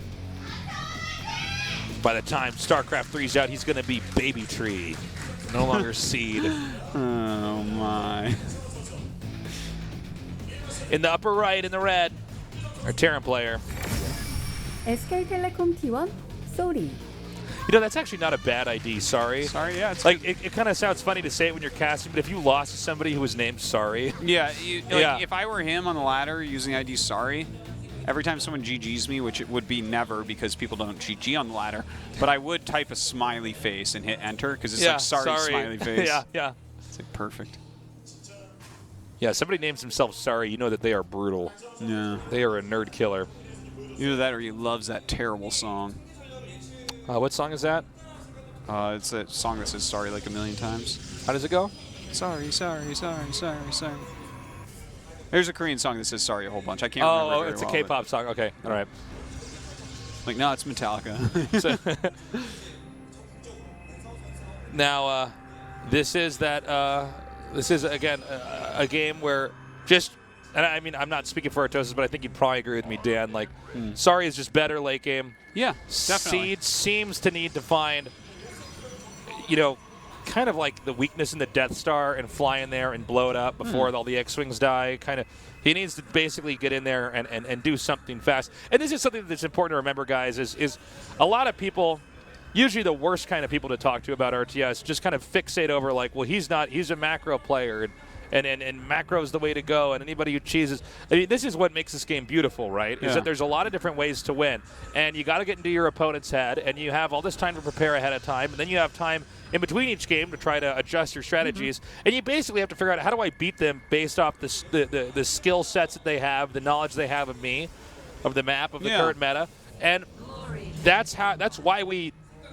A: By the time StarCraft 3's out, he's going to be Baby Tree, no longer Seed.
B: Oh, my.
A: In the upper right, in the red, our Terran player.
C: SK텔레콤 T1 쏘리.
A: You know, that's actually not a bad ID, Sorry.
B: Sorry, yeah. It's
A: like, it kind of sounds funny to say it when you're casting, but if you lost to somebody who was named Sorry.
B: Yeah, if I were him on the ladder using ID Sorry, every time someone GGs me, which it would be never because people don't GG on the ladder, but I would type a smiley face and hit enter because it's like sorry smiley face.
A: Yeah.
B: It's like perfect.
A: Yeah, somebody names themselves Sorry, you know that they are brutal.
B: Yeah.
A: They are a nerd killer.
B: Either that or he loves that terrible song.
A: What song is that?
B: It's a song that says sorry like a million times.
A: How does it go?
B: Sorry, sorry, sorry, sorry, sorry. There's a Korean song that says sorry a whole bunch. I can't remember.
A: Oh, it's a K-pop song. Okay, all right.
B: Like, no, it's Metallica.
A: Now, this is again a game where and I mean, I'm not speaking for Artosis, but I think you'd probably agree with me, Dan. Like, Sorry is just better late game.
B: Yeah, definitely.
A: Seed seems to need to find, you know, kind of like the weakness in the Death Star and fly in there and blow it up before all the X-Wings die. He needs to basically get in there and do something fast. And this is something that's important to remember, guys, is a lot of people, usually the worst kind of people to talk to about RTS, just kind of fixate over like, well, he's a macro player, and macro is the way to go, and anybody who cheeses. I mean, this is what makes this game beautiful, right? Is that there's a lot of different ways to win, and you got to get into your opponent's head, and you have all this time to prepare ahead of time, and then you have time in between each game to try to adjust your strategies, and you basically have to figure out how do I beat them based off the skill sets that they have, the knowledge they have of me, of the map, of the current meta, and that's why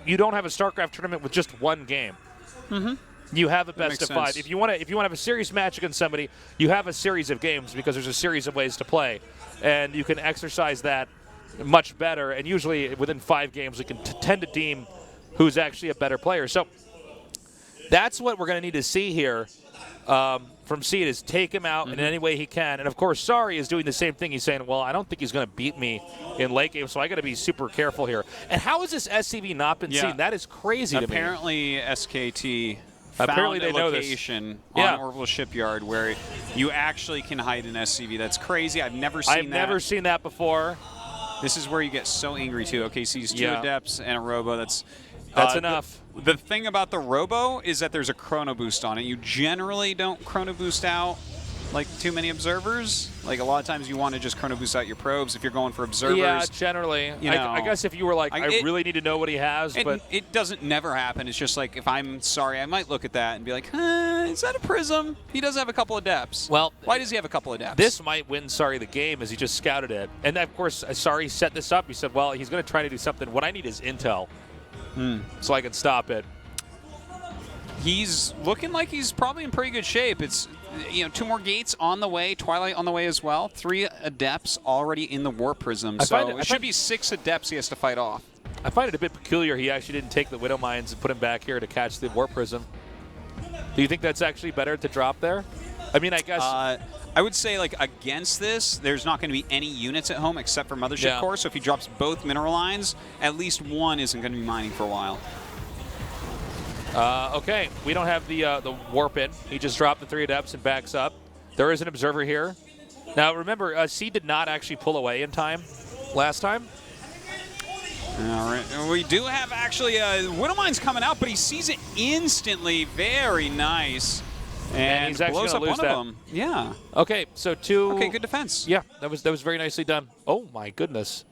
A: you don't have a StarCraft tournament with just one game. You have a best of 5. If you want to have a serious match against somebody, you have a series of games because there's a series of ways to play, and you can exercise that much better. And usually within 5 games, we can tend to deem who's actually a better player. So that's what we're going to need to see here from Seed is take him out in any way he can. And, of course, Sorry is doing the same thing. He's saying, well, I don't think he's going to beat me in late game, so I got to be super careful here. And how has this SCV not been seen? That is crazy to me.
B: Apparently, SKT
A: Apparently
B: found
A: they
B: a
A: know
B: location on Orbital Shipyard where you actually can hide an SCV. That's crazy. I've never seen that.
A: I've never seen that before.
B: This is where you get so angry, too. Okay, so he's 2 Adepts and a Robo. That's
A: enough.
B: The thing about the Robo is that there's a chrono boost on it. You generally don't chrono boost out like too many observers. Like a lot of times you want to just chrono boost out your probes if you're going for observers.
A: Yeah, generally.
B: You know,
A: I guess if you were like, I really need to know what he has, but
B: it doesn't never happen. It's just like if I'm Sorry, I might look at that and be like, is that a prism? He does have a couple of depths.
A: Well,
B: why does he have a couple of depths?
A: This might win Sorry the game as he just scouted it. And of course, Sorry set this up. He said, well, he's going to try to do something. What I need is intel so I can stop it.
B: He's looking like he's probably in pretty good shape. It's 2 more gates on the way, Twilight on the way as well, 3 Adepts already in the Warp Prism. So it should be 6 Adepts he has to fight off.
A: I find it a bit peculiar he actually didn't take the Widow Mines and put him back here to catch the Warp Prism. Do you think that's actually better to drop there? I mean, I guess...
B: I would say, like, against this, there's not going to be any units at home except for Mothership Core. So if he drops both mineral lines, at least one isn't going to be mining for a while.
A: Okay, we don't have the warp in. He just dropped the 3 Adepts and backs up. There is an observer here. Now, remember, Seed did not actually pull away in time last time.
B: All right, we do have actually Widow Mine's coming out, but he sees it instantly. Very nice. And
A: he's actually
B: blows up
A: lose
B: one of them. Yeah.
A: Okay, so 2.
B: Okay, good defense.
A: Yeah, that was very nicely done. Oh my goodness.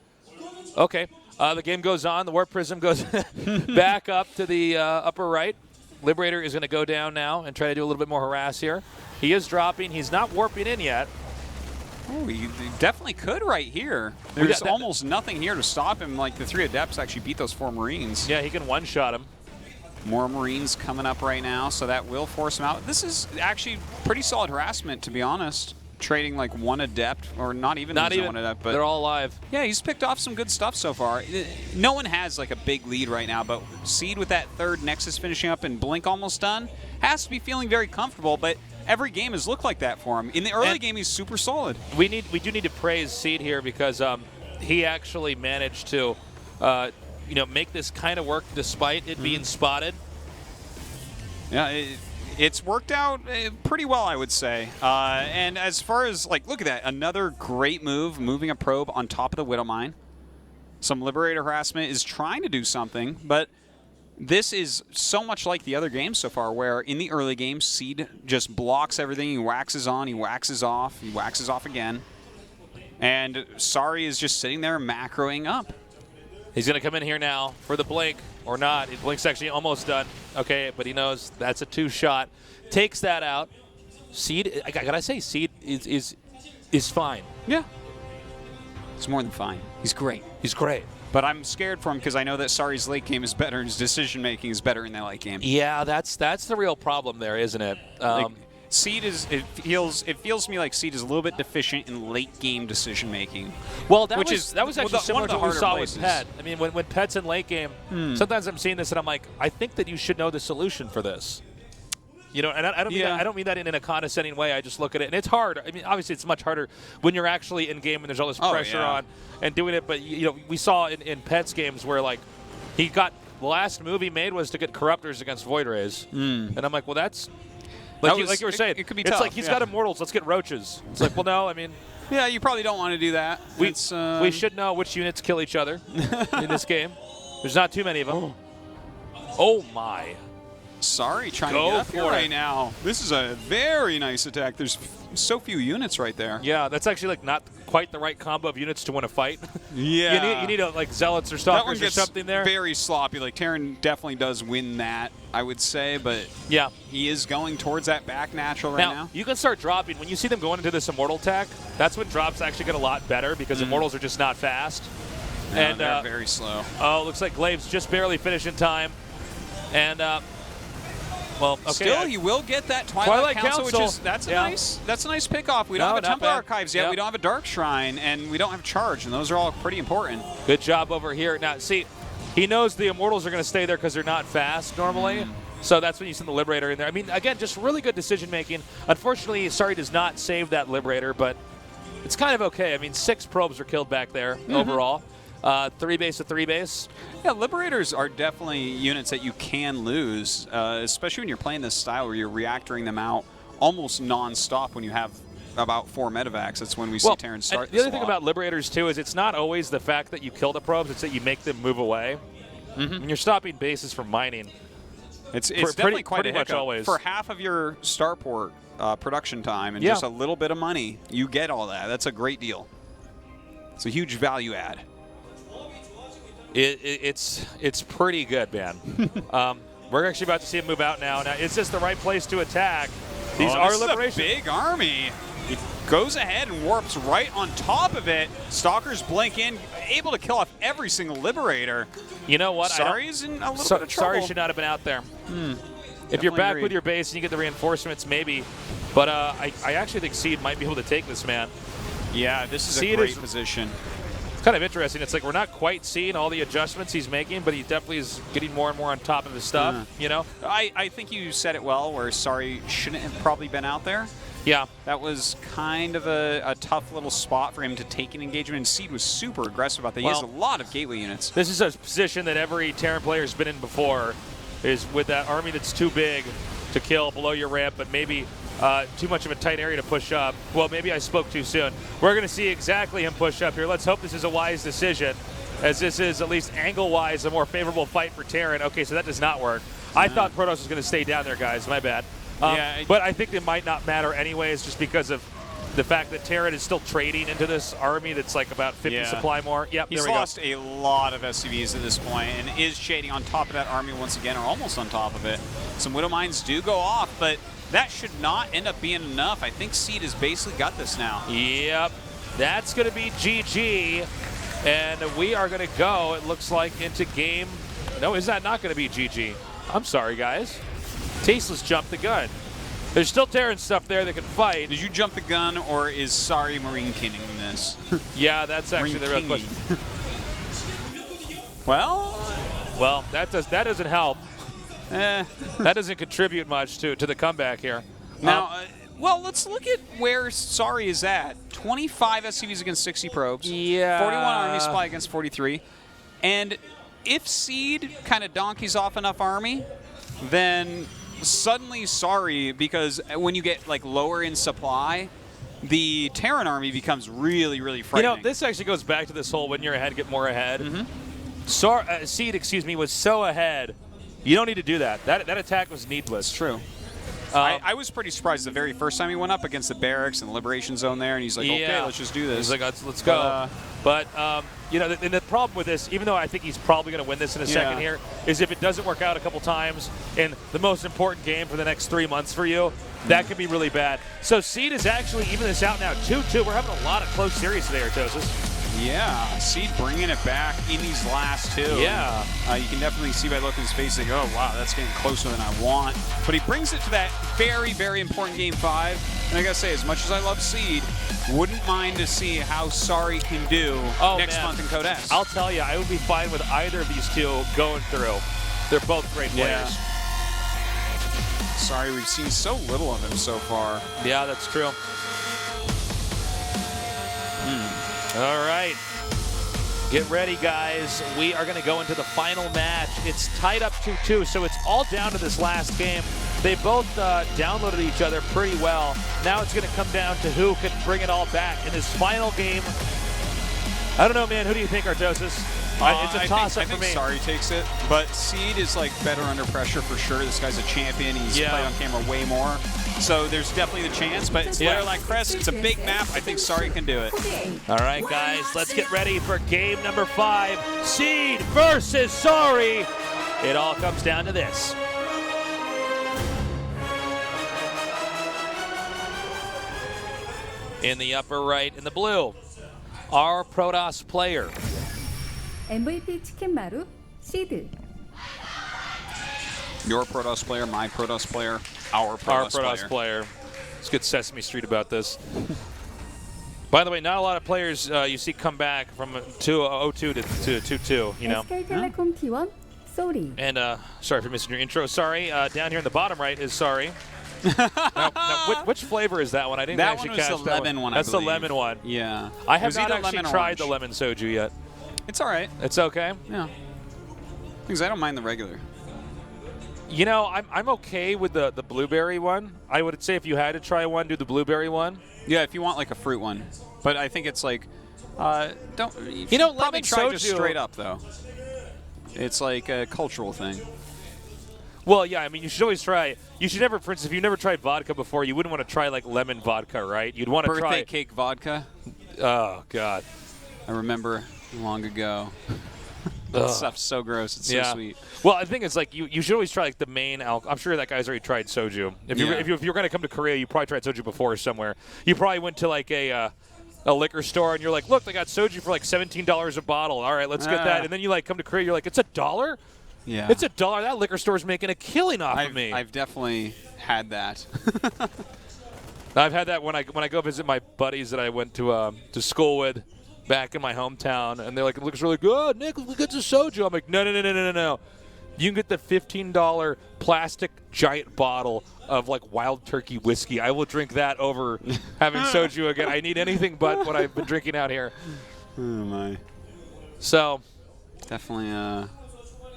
A: Okay, the game goes on. The Warp Prism goes back up to the upper right. Liberator is going to go down now and try to do a little bit more harass here. He is dropping. He's not warping in yet.
B: Oh, he definitely could right here. There's almost nothing here to stop him. Like the 3 Adepts actually beat those 4 Marines.
A: Yeah, he can one-shot him.
B: More Marines coming up right now, so that will force him out. This is actually pretty solid harassment, to be honest. Trading like 1 Adept, or not even 1 Adept. But
A: they're all alive.
B: Yeah, he's picked off some good stuff so far. No one has like a big lead right now, but Seed with that 3rd Nexus finishing up and Blink almost done has to be feeling very comfortable, but every game has looked like that for him. In the early game, he's super solid.
A: We do need to praise Seed here because he actually managed to make this kind of work despite it being spotted.
B: Yeah, it's worked out pretty well, I would say. And as far as, like, look at that. Another great move, moving a probe on top of the Widow Mine. Some Liberator harassment is trying to do something, but this is so much like the other games so far, where in the early game, Seed just blocks everything. He waxes on, he waxes off, he waxes off again. And Sorry is just sitting there macroing up.
A: He's going to come in here now for the blink, or not. Blink's actually almost done. Okay, but he knows that's a 2-shot. Takes that out. Seed, I gotta say, Seed is fine.
B: Yeah. He's more than fine. He's great.
A: He's great.
B: But I'm scared for him because I know that Sorry's late game is better and his decision-making is better in that late game.
A: Yeah, that's the real problem there, isn't it?
B: Seed it feels to me like Seed is a little bit deficient in late game decision making.
A: Well, that was actually similar to what we saw
B: places.
A: with Pet. I mean, when Pet's in late game, sometimes I'm seeing this and I'm like, I think that you should know the solution for this. And I don't mean that in a condescending way. I just look at it, and it's hard. I mean, obviously, it's much harder when you're actually in game and there's all this pressure on and doing it. But we saw in Pet's games where like the last move he made was to get Corruptors against Void Rays, and I'm like, well, that's. Like you were saying,
B: it could be
A: it's
B: tough.
A: like he's got Immortals. Let's get Roaches. It's like, well, no, I mean.
B: Yeah, you probably don't want to do that.
A: We should know which units kill each other in this game. There's not too many of them. Oh, my.
B: Sorry, trying to get up here right now. This is a very nice attack. There's so few units right there.
A: Yeah, that's actually like not quite the right combo of units to win a fight.
B: Yeah.
A: you need like Zealots or Stalkers or something there.
B: Very sloppy. Like Terran definitely does win that, I would say, but yeah, he is going towards that back natural right now.
A: You can start dropping. When you see them going into this Immortal attack, that's when drops actually get a lot better because Immortals are just not fast.
B: No, and they're very slow.
A: Oh, looks like Glave's just barely finished in time. And well, okay.
B: Still, he will get that Twilight Council, which is that's a nice pick-off. We don't have a Temple Archives yet. We don't have a Dark Shrine, and we don't have Charge, and those are all pretty important.
A: Good job over here. Now, see, he knows the Immortals are going to stay there because they're not fast normally, So that's when you send the Liberator in there. I mean, again, just really good decision making. Unfortunately, Sorry does not save that Liberator, but it's kind of okay. I mean, 6 probes are killed back there overall. 3 base to 3 base.
B: Yeah, Liberators are definitely units that you can lose, especially when you're playing this style where you're reactoring them out almost non-stop when you have about 4 medevacs. That's when we see Terran start
A: the other thing about Liberators, too, is it's not always the fact that you kill the probes, it's that you make them move away. And you're stopping bases from mining.
B: It's definitely quite
A: pretty
B: a
A: much
B: hiccup.
A: always.
B: For half of your starport production time and just a little bit of money, you get all that. That's a great deal. It's a huge value add.
A: It's pretty good, man. We're actually about to see him move out now. Now, is this the right place to attack? These are Liberations.
B: This is a big army. He goes ahead and warps right on top of it. Stalkers blink in, able to kill off every single Liberator.
A: You know what?
B: Sorry's in a little bit of trouble.
A: Sorry should not have been out there. If you're back with your base and you get the reinforcements, maybe. But I actually think Seed might be able to take this, man.
B: Yeah, this is a great position.
A: It's kind of interesting. It's like we're not quite seeing all the adjustments he's making, but he definitely is getting more and more on top of his stuff, you know?
B: I think you said it well, where Sorry shouldn't have probably been out there.
A: Yeah.
B: That was kind of a tough little spot for him to take an engagement, and Seed was super aggressive about that. He has a lot of gateway units.
A: This is a position that every Terran player has been in before, is with that army that's too big to kill below your ramp, but maybe too much of a tight area to push up. Well, maybe I spoke too soon. We're going to see exactly him push up here. Let's hope this is a wise decision, as this is, at least angle-wise, a more favorable fight for Terran. Okay, so that does not work. I thought Protoss was going to stay down there, guys. My bad. But I think it might not matter anyways, just because of the fact that Terran is still trading into this army that's like about 50 supply more. Yep,
B: He's lost a lot of SCVs at this point and is shading on top of that army once again, or almost on top of it. Some Widow Mines do go off, but that should not end up being enough. I think Seed has basically got this now.
A: Yep, that's going to be GG, and we are going to go, it looks like, into game. No, is that not going to be GG? I'm sorry, guys. Tasteless jumped the gun. There's still Terran stuff there that can fight.
B: Did you jump the gun, or is Sorry Marine Kinging this?
A: Yeah, that's actually the real question.
B: Well,
A: that doesn't help. That doesn't contribute much to the comeback here.
B: Now, well, let's look at where Sorry is at. 25 SCVs against 60 probes.
A: Yeah.
B: 41 army supply against 43. And if Seed kind of donkeys off enough army, then suddenly Sorry, because when you get like lower in supply, the Terran army becomes really, really frightening.
A: You know, this actually goes back to this whole when you're ahead, get more ahead. Seed, excuse me, was so ahead. You don't need to do that. That attack was needless.
B: It's true. I was pretty surprised the very first time he went up against the barracks and the Liberation Zone there, and he's like, okay, let's just do this.
A: He's like, let's go. But you know, the problem with this, even though I think he's probably going to win this in a second here, is if it doesn't work out a couple times in the most important game for the next 3 months for you, that could be really bad. So Seed is actually even this out now, 2-2. We're having a lot of close series today, Artosis.
B: Yeah, Seed bringing it back in these last two.
A: Yeah.
B: You can definitely see by looking at his face, like, oh, wow, that's getting closer than I want. But he brings it to that very, very important Game 5. And I got to say, as much as I love Seed, wouldn't mind to see how Sorry can do next month in Code S.
A: I'll tell you, I would be fine with either of these two going through. They're both great players.
B: Sorry, we've seen so little of him so far.
A: Yeah, that's true. All right. Get ready, guys. We are going to go into the final match. It's tied up 2-2, so it's all down to this last game. They both downloaded each other pretty well. Now it's going to come down to who can bring it all back in this final game. I don't know, man. Who do you think, Artosis? It's a toss-up for me.
B: I think Sorry takes it, but Seed is like better under pressure for sure. This guy's a champion. He's played on camera way more. So there's definitely the chance, but it's like Crest. It's a big map. I think Sorry can do it.
A: All right, guys, let's get ready for game number 5. Seed versus Sorry. It all comes down to this. In the upper right, in the blue, our Protoss player.
C: MVP 치킨마루 시드.
B: Your Protoss player, my Protoss player, our Protoss player.
A: Let's get Sesame Street about this. By the way, not a lot of players you see come back from 0-2 to 2-2, you know.
C: SK텔레콤 T1 sorry.
A: And sorry for missing your intro. Sorry. Down here in the bottom right is sorry. now, which flavor is that one? I didn't
B: that
A: actually
B: one was
A: catch
B: the
A: that
B: lemon one.
A: That's the lemon one.
B: Yeah.
A: I have not actually tried
B: orange.
A: the lemon soju yet.
B: It's all right.
A: It's okay.
B: Yeah. Because I don't mind the regular.
A: You know, I'm okay with the blueberry one. I would say if you had to try one, do the blueberry one.
B: Yeah, if you want like a fruit one. But I think it's like, don't.
A: You know,
B: probably
A: lemon
B: try
A: soju
B: just straight up though. It's like a cultural thing.
A: Well, yeah, I mean, you should always try. You should never, for instance, if you've never tried vodka before, you wouldn't want to try like lemon vodka, right? You'd want to try
B: birthday cake vodka.
A: Oh God.
B: I remember long ago. That stuff's so gross. It's so sweet.
A: Well, I think it's like you should always try like the main alcohol. I'm sure that guy's already tried soju. If you're going to come to Korea, you probably tried soju before somewhere. You probably went to like a liquor store and you're like, look, they got soju for like $17 a bottle. All right, let's get that. And then you like come to Korea, you're like, it's $1?
B: Yeah.
A: It's $1. That liquor store's making a killing off of me.
B: I've definitely had that.
A: I've had that when I go visit my buddies that I went to school with back in my hometown, and they're like, it looks really good. Nick, we get some soju. I'm like, no. You can get the $15 plastic giant bottle of like Wild Turkey whiskey. I will drink that over having soju again. I need anything but what I've been drinking out here.
B: Oh my.
A: So,
B: definitely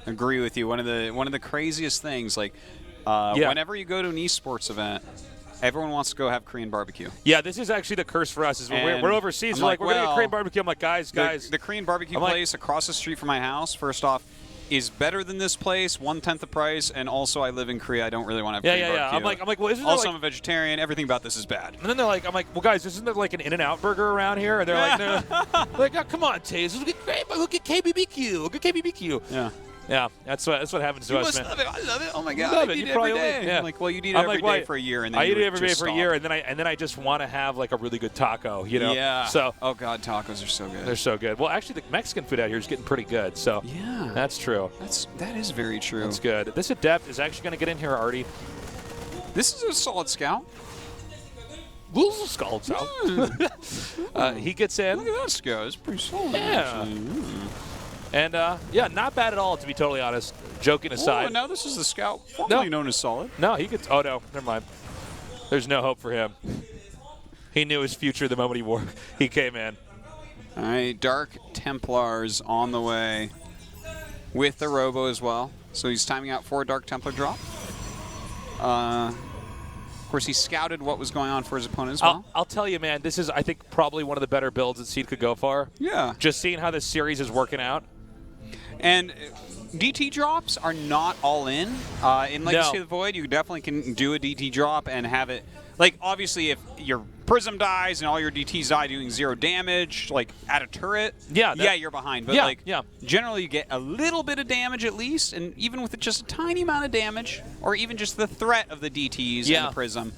B: agree with you. One of the craziest things, like whenever you go to an esports event, everyone wants to go have Korean barbecue.
A: Yeah, this is actually the curse for us. Is when we're overseas, we're going to get Korean barbecue. I'm like, guys.
B: The Korean barbecue place across the street from my house, first off, is better than this place, 1/10 the price, and also I live in Korea. I don't really want to have Korean barbecue.
A: I'm like, well, isn't
B: also
A: there
B: I'm a vegetarian. Everything about this is bad.
A: And then they're like, I'm like, well, guys, isn't there like an In-N-Out burger around here? And they're like, no. Like, oh, come on, Taze, we'll get KBBQ. We'll get KBBQ.
B: Yeah.
A: Yeah, that's what happens to us, man.
B: Love it. I love it. Oh my God,
A: love
B: I
A: it.
B: eat
A: You
B: it every day.
A: Yeah.
B: I'm like, well, you eat it every day for a year, and then
A: I eat it every day
B: just
A: for a
B: stop.
A: year, and then I just want to have like a really good taco, you know?
B: Yeah.
A: So.
B: Oh God, tacos are so good.
A: They're so good. Well, actually, the Mexican food out here is getting pretty good. So.
B: Yeah.
A: That's true.
B: That is very true.
A: That's good. This Adept is actually going to get in here, Artie.
B: This is a solid scout.
A: This is a solid scout. He gets in.
B: Look at that scout. It's pretty solid.
A: Yeah. And, yeah, not bad at all, to be totally honest. Joking aside.
B: Oh, now this is the scout formerly known as solid.
A: No, he gets – oh, no. Never mind. There's no hope for him. He knew his future the moment he came in.
B: All right, Dark Templars on the way with the Robo as well. So he's timing out for a Dark Templar drop. Of course, he scouted what was going on for his opponent as well.
A: I'll tell you, man, this is, I think, probably one of the better builds that Seed could go for.
B: Yeah.
A: Just seeing how this series is working out.
B: And DT drops are not all in. In Legacy of the Void, you definitely can do a DT drop and have it. Like, obviously, if your Prism dies and all your DTs die doing 0 damage, like at a turret, you're behind. But generally, you get a little bit of damage at least, and even with just a tiny amount of damage, or even just the threat of the DTs and the Prism,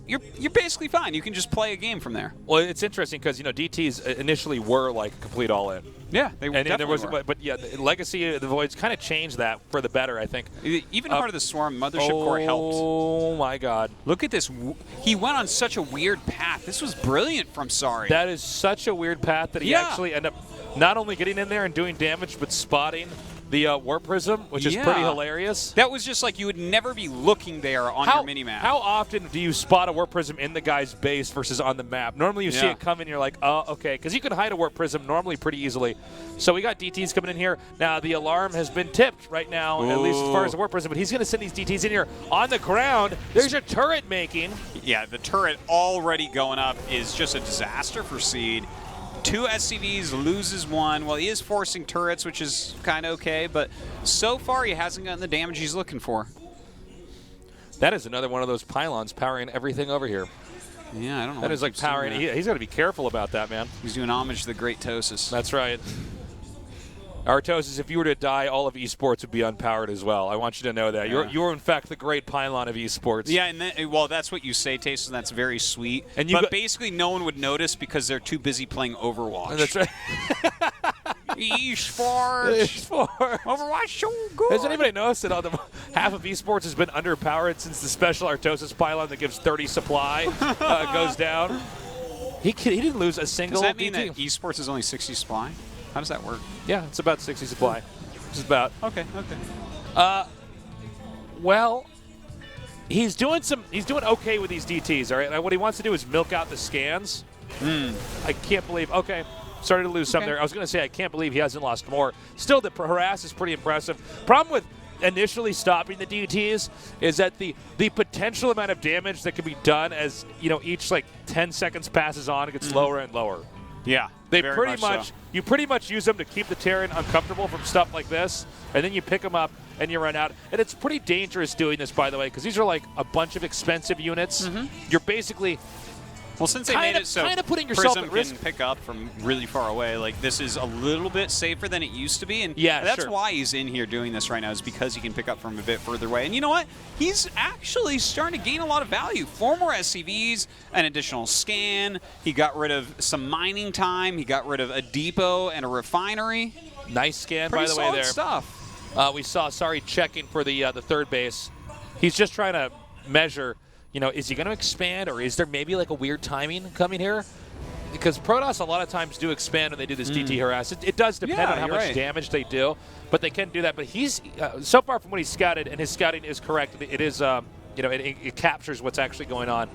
B: you're basically fine. You can just play a game from there.
A: Well, it's interesting because DTs initially were like complete all in.
B: Yeah, they definitely were.
A: But yeah, Legacy of the Void's kind of changed that for the better, I think.
B: Even Heart of the Swarm, Mothership Core helped.
A: Oh my God!
B: Look at this. He went on such a weird path. This was brilliant from Sorry.
A: That is such a weird path that he actually ended up not only getting in there and doing damage, but spotting the Warp Prism, which is pretty hilarious.
B: That was just like you would never be looking there on your minimap.
A: How often do you spot a Warp Prism in the guy's base versus on the map? Normally you see it come in, you're like, oh, okay. Because you can hide a Warp Prism normally pretty easily. So we got DTs coming in here. Now the alarm has been tipped right now, at least as far as the Warp Prism, but he's going to send these DTs in here. On the ground, there's a turret making.
B: Yeah, the turret already going up is just a disaster for Seed. 2 SCVs, loses 1. Well, he is forcing turrets, which is kind of okay, but so far he hasn't gotten the damage he's looking for.
A: That is another one of those pylons powering everything over here.
B: Yeah, I don't know.
A: That is like powering. He's got to be careful about that, man.
B: He's doing homage to the great Tosis.
A: That's right. Artosis, if you were to die, all of esports would be unpowered as well. I want you to know that. You're in fact the great pylon of esports.
B: Yeah, and well, that's what you say, Taste, and that's very sweet.
A: But
B: basically, no one would notice because they're too busy playing Overwatch.
A: That's right.
B: Esports. Overwatch so good.
A: Has anybody noticed that half of esports has been underpowered since the special Artosis pylon that gives 30 supply goes down? He didn't lose a single.
B: Does that mean that esports is only 60 supply? How does that work?
A: Yeah, it's about 60 supply. Just about.
B: Okay. Okay.
A: Well, he's doing okay with these DTs, all right? What he wants to do is milk out the scans. I can't believe, okay, started to lose some there. I was going to say I can't believe he hasn't lost more. Still, the harass is pretty impressive. Problem with initially stopping the DTs is that the potential amount of damage that can be done as, each 10 seconds passes on, it gets lower and lower.
B: Yeah.
A: They you pretty much use them to keep the Terran uncomfortable from stuff like this, and then you pick them up and you run out. And it's pretty dangerous doing this, by the way, because these are a bunch of expensive units. You're basically
B: since they made it so
A: kind of putting yourself
B: Prism
A: at risk.
B: can pick up from really far away, this is a little bit safer than it used to be. And
A: yeah,
B: that's
A: sure.
B: why he's in here doing this right now, is because he can pick up from a bit further away. And you know what? He's actually starting to gain a lot of value. 4 more SCVs, an additional scan. He got rid of some mining time. He got rid of a depot and a refinery.
A: Nice scan,
B: Pretty
A: by the way,
B: solid
A: there.
B: Stuff.
A: We saw Sari checking for the third base. He's just trying to measure, is he going to expand, or is there maybe a weird timing coming here? Because Protoss a lot of times do expand when they do this DT harass. It does depend on how much damage they do, but they can do that. But he's so far from what he's scouted, and his scouting is correct. It is, it captures what's actually going on.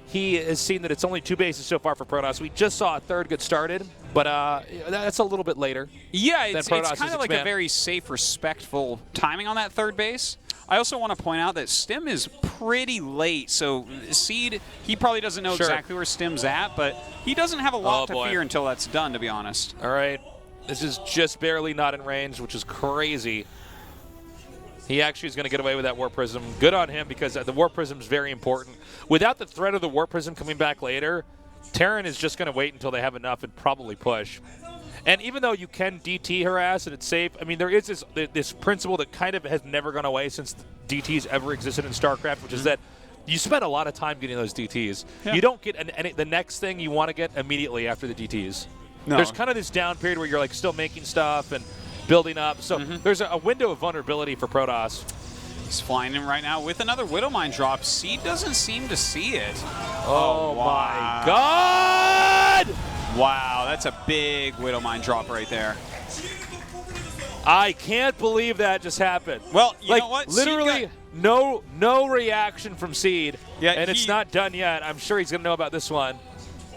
A: He has seen that it's only 2 bases so far for Protoss. We just saw a third get started, but that's a little bit later.
B: Yeah, it's kind of like a very safe, respectful timing on that third base. I also want to point out that Stim is pretty late, so Seed, he probably doesn't know exactly where Stim's at, but he doesn't have a lot to fear until that's done, to be honest.
A: All right. This is just barely not in range, which is crazy. He actually is going to get away with that Warp Prism. Good on him, because the Warp Prism is very important. Without the threat of the Warp Prism coming back later, Terran is just going to wait until they have enough and probably push. And even though you can DT harass and it's safe, I mean, there is this principle that kind of has never gone away since DTs ever existed in StarCraft, which is that you spend a lot of time getting those DTs. Yeah. You don't get the next thing you want to get immediately after the DTs. No. There's kind of this down period where you're still making stuff and building up. So there's a window of vulnerability for Protoss.
B: He's flying in right now with another Widow Mine drop. Seed doesn't seem to see it.
A: Oh my God!
B: Wow, that's a big Widow Mine drop right there.
A: I can't believe that just happened.
B: Well, you know what?
A: Literally no reaction from Seed, and it's not done yet. I'm sure he's going to know about this one.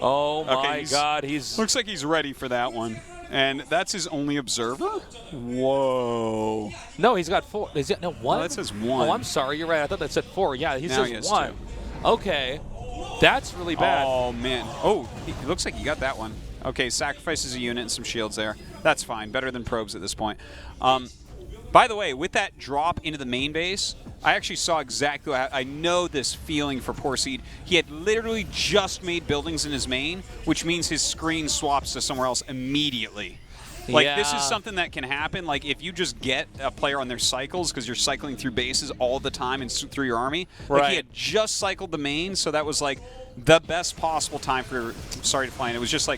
A: Oh, my God.
B: Looks like he's ready for that one. And that's his only observer? Whoa.
A: No, he's got 4. Is it, no, 1?
B: No, that says 1.
A: Oh, I'm sorry. You're right. I thought that said 4. Yeah, he
B: now
A: says 1. 2. Okay. That's really bad.
B: Oh, man. Oh, it looks like he got that one. Okay, sacrifices a unit and some shields there. That's fine. Better than probes at this point. By the way, with that drop into the main base, I actually saw exactly, I know this feeling for poor Seed. He had literally just made buildings in his main, which means his screen swaps to somewhere else immediately. This is something that can happen. If you just get a player on their cycles, because you're cycling through bases all the time and through your army. He had just cycled the main, so that was the best possible time for Sorry to Fly in. It was just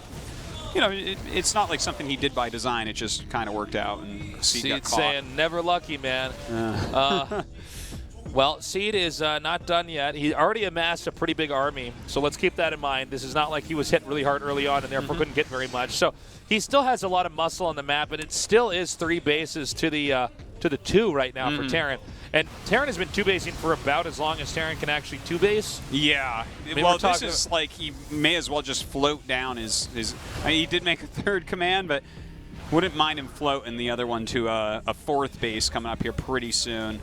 B: it's not something he did by design. It just kind of worked out, and Seed got caught.
A: Saying never lucky, man. Well, Seed is not done yet. He already amassed a pretty big army, so let's keep that in mind. This is not like he was hit really hard early on and therefore couldn't get very much. So he still has a lot of muscle on the map, but it still is 3 bases to the 2 right now for Terran. And Terran has been 2-basing for about as long as Terran can actually 2-base.
B: Yeah.
A: I mean,
B: well, this is he may as well just float down his I mean, he did make a 3rd command, but wouldn't mind him floating the other one to a 4th base coming up here pretty soon.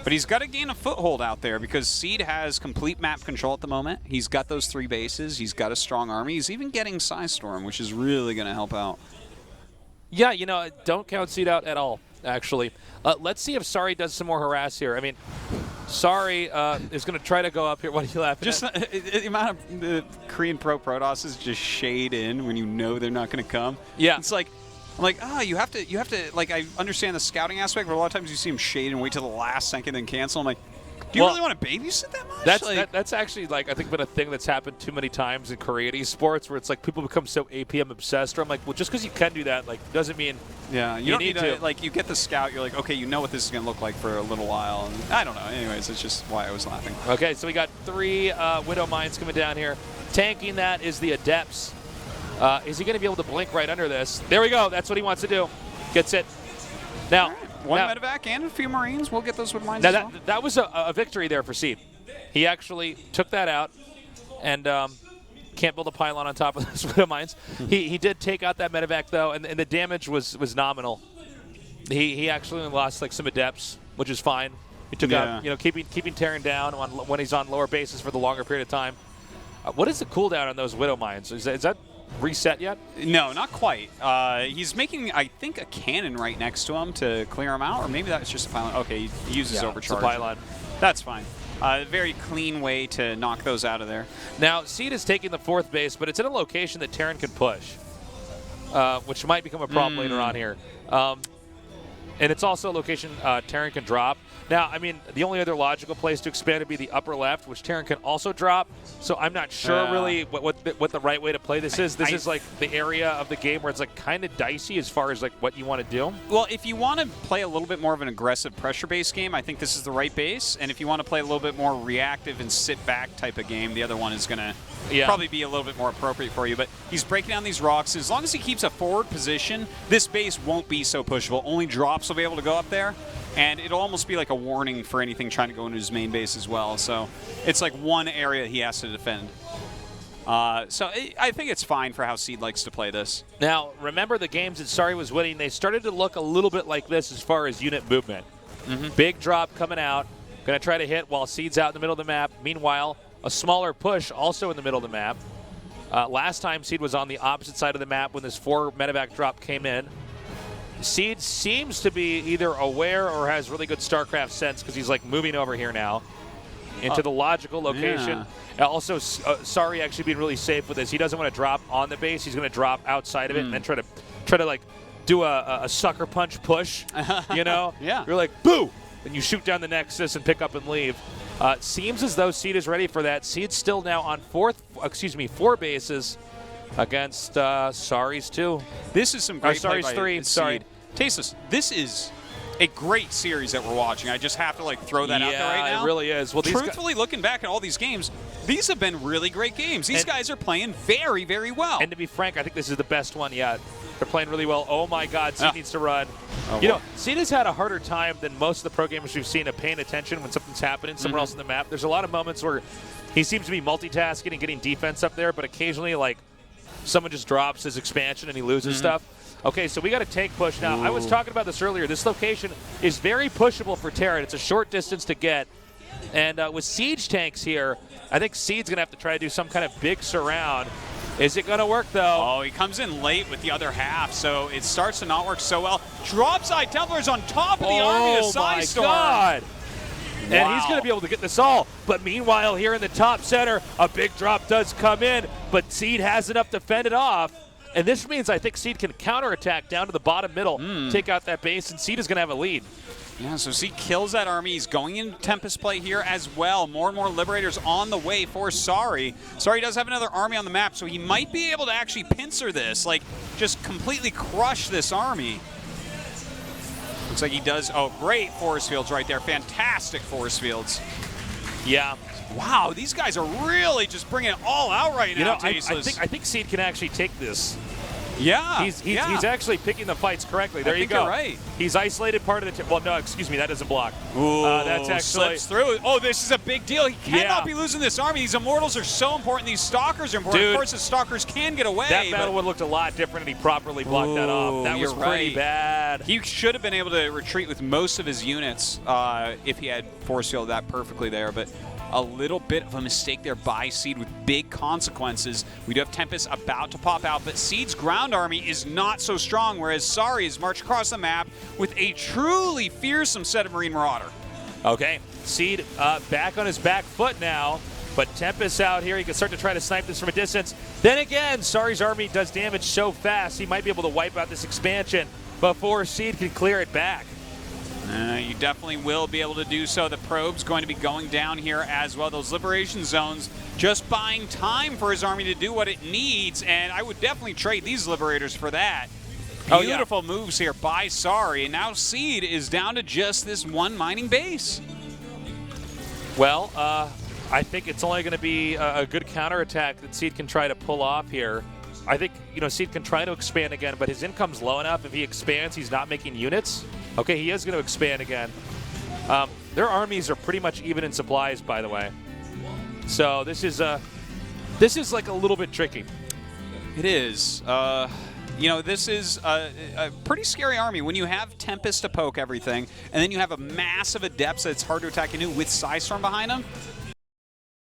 B: But he's got to gain a foothold out there, because Seed has complete map control at the moment. He's got those 3 bases. He's got a strong army. He's even getting Psystorm, which is really going to help out.
A: Yeah, don't count Seed out at all, actually. Let's see if Sari does some more harass here. I mean, Sari is going to try to go up here. What are you laughing at?
B: The amount of the Korean Pro Protoss just shade in when you know they're not going to come.
A: Yeah.
B: It's you have to, I understand the scouting aspect, but a lot of times you see them shade and wait till the last second and cancel. I'm like, do you really want to babysit that much?
A: That's actually, I think, been a thing that's happened too many times in Korean esports, where it's people become so APM obsessed. Or I'm like, well, just because you can do that, doesn't mean
B: you don't need to. You get the scout, you're like, okay, you know what this is going to look like for a little while. And I don't know. Anyways, it's just why I was laughing.
A: Okay, so we got 3 Widow Mines coming down here. Tanking that is the Adepts. Is he going to be able to blink right under this? There we go. That's what he wants to do. Gets it. Now,
B: one medevac and a few Marines. We'll get those with mines
A: now
B: as well.
A: that was a victory there for Seed. He actually took that out and can't build a pylon on top of those widow mines. He did take out that medevac, though, and the damage was nominal. He actually only lost like some adepts, which is fine. He took out, keeping Terran down when he's on lower bases for the longer period of time. What is the cooldown on those widow mines? Is that reset yet?
B: No, not quite. He's making, I think, a cannon right next to him to clear him out, or maybe that's just a pylon. Okay, he uses overcharge.
A: It's a pylon.
B: That's fine. Very clean way to knock those out of there.
A: Now, Seed is taking the 4th base, but it's in a location that Terran can push, which might become a problem later on here. And it's also a location Terran can drop. Now, I mean, the only other logical place to expand would be the upper left, which Terran can also drop. So I'm not sure really what the right way to play this is. This is like the area of the game where it's like kind of dicey as far as like what you want to do.
B: Well, if you want to play a little bit more of an aggressive pressure-based game, I think this is the right base. And if you want to play a little bit more reactive and sit-back type of game, the other one is going to probably be a little bit more appropriate for you. But he's breaking down these rocks. As long as he keeps a forward position, this base won't be so pushable. Only drops will be able to go up there. And it'll almost be like a warning for anything trying to go into his main base as well. So it's like one area he has to defend. So I think it's fine for how Seed likes to play this.
A: Now, remember the games that Sari was winning, they started to look a little bit like this as far as unit movement. Big drop coming out, going to try to hit while Seed's out in the middle of the map. Meanwhile, a smaller push also in the middle of the map. Last time Seed was on the opposite side of the map when this 4 medevac drop came in. Seed seems to be either aware or has really good StarCraft sense because he's like moving over here now into the logical location. Also, Sari actually being really safe with this. He doesn't want to drop on the base. He's going to drop outside of it and then try to like do a sucker punch push. You know? You're like, boo! And you shoot down the Nexus and pick up and leave. Seems as though Seed is ready for that. Seed's still now on 4 bases against Sari's 2.
B: This is some great play
A: Sari's
B: by
A: 3. Sorry.
B: Tasteless. This is a great series that we're watching. I just have to like throw that out there right now.
A: Yeah, it really is. Well,
B: truthfully, looking back at all these games, these have been really great games. These guys are playing very, very well.
A: And to be frank, I think this is the best one yet. They're playing really well. Oh my God, Seed needs to run. You know, Seed has had a harder time than most of the pro gamers we've seen of paying attention when something's happening somewhere else in the map. There's a lot of moments where he seems to be multitasking and getting defense up there, but occasionally, like, someone just drops his expansion and he loses stuff. Okay, so we got a tank push now. I was talking about this earlier. This location is very pushable for Terran. It's a short distance to get. And with siege tanks here, I think Seed's going to have to try to do some kind of big surround. Is it going to work, though?
B: Oh, he comes in late with the other half, so it starts to not work so well. Drops Eye Templars on top of the army of Psystorm.
A: Oh, my God. And he's going to be able to get this all. But meanwhile, here in the top center, a big drop does come in, but Seed has enough to fend it off. And this means I think Seed can counterattack down to the bottom middle, take out that base, and Seed is going to have a lead.
B: Yeah, so Seed kills that army. He's going into Tempest play here as well. More and more Liberators on the way for Sari. Sari does have another army on the map, so he might be able to actually pincer this, like just completely crush this army. Looks like he does. Oh, great force fields right there. Fantastic force fields.
A: Yeah.
B: Wow, these guys are really just bringing it all out right now, Tasteless.
A: I think Seed can actually take this.
B: Yeah.
A: He's actually picking the fights correctly. There you go.
B: You're right.
A: He's isolated part of the well, no, excuse me, that doesn't block.
B: Ooh,
A: that's actually
B: slips through. Oh, this is a big deal. He cannot be losing this army. These Immortals are so important. These Stalkers are important.
A: Dude,
B: of course, the Stalkers can get away.
A: That battle would have looked a lot different if he properly blocked that off. That was pretty bad.
B: He should have been able to retreat with most of his units if he had force field that perfectly there, but a little bit of a mistake there by Seed with big consequences. We do have Tempest about to pop out, but Seed's ground army is not so strong, whereas Sari has marched across the map with a truly fearsome set of Marine Marauder.
A: Okay, Seed back on his back foot now, but Tempest out here. He can start to try to snipe this from a distance. Then again, Sari's army does damage so fast, he might be able to wipe out this expansion before Seed can clear it back.
B: You definitely will be able to do so. The probe's going to be going down here as well. Those liberation zones just buying time for his army to do what it needs, and I would definitely trade these liberators for that. Beautiful moves here by Sari, and now Seed is down to just this one mining base.
A: Well, I think it's only going to be a good counterattack that Seed can try to pull off here. I think, Seed can try to expand again, but his income's low enough. If he expands, he's not making units. Okay, he is going to expand again. Their armies are pretty much even in supplies, by the way. So this is like a little bit tricky.
B: It is. You know, this is a pretty scary army. When you have Tempest to poke everything, and then you have a massive Adepts that's hard to attack into with Psystorm behind them,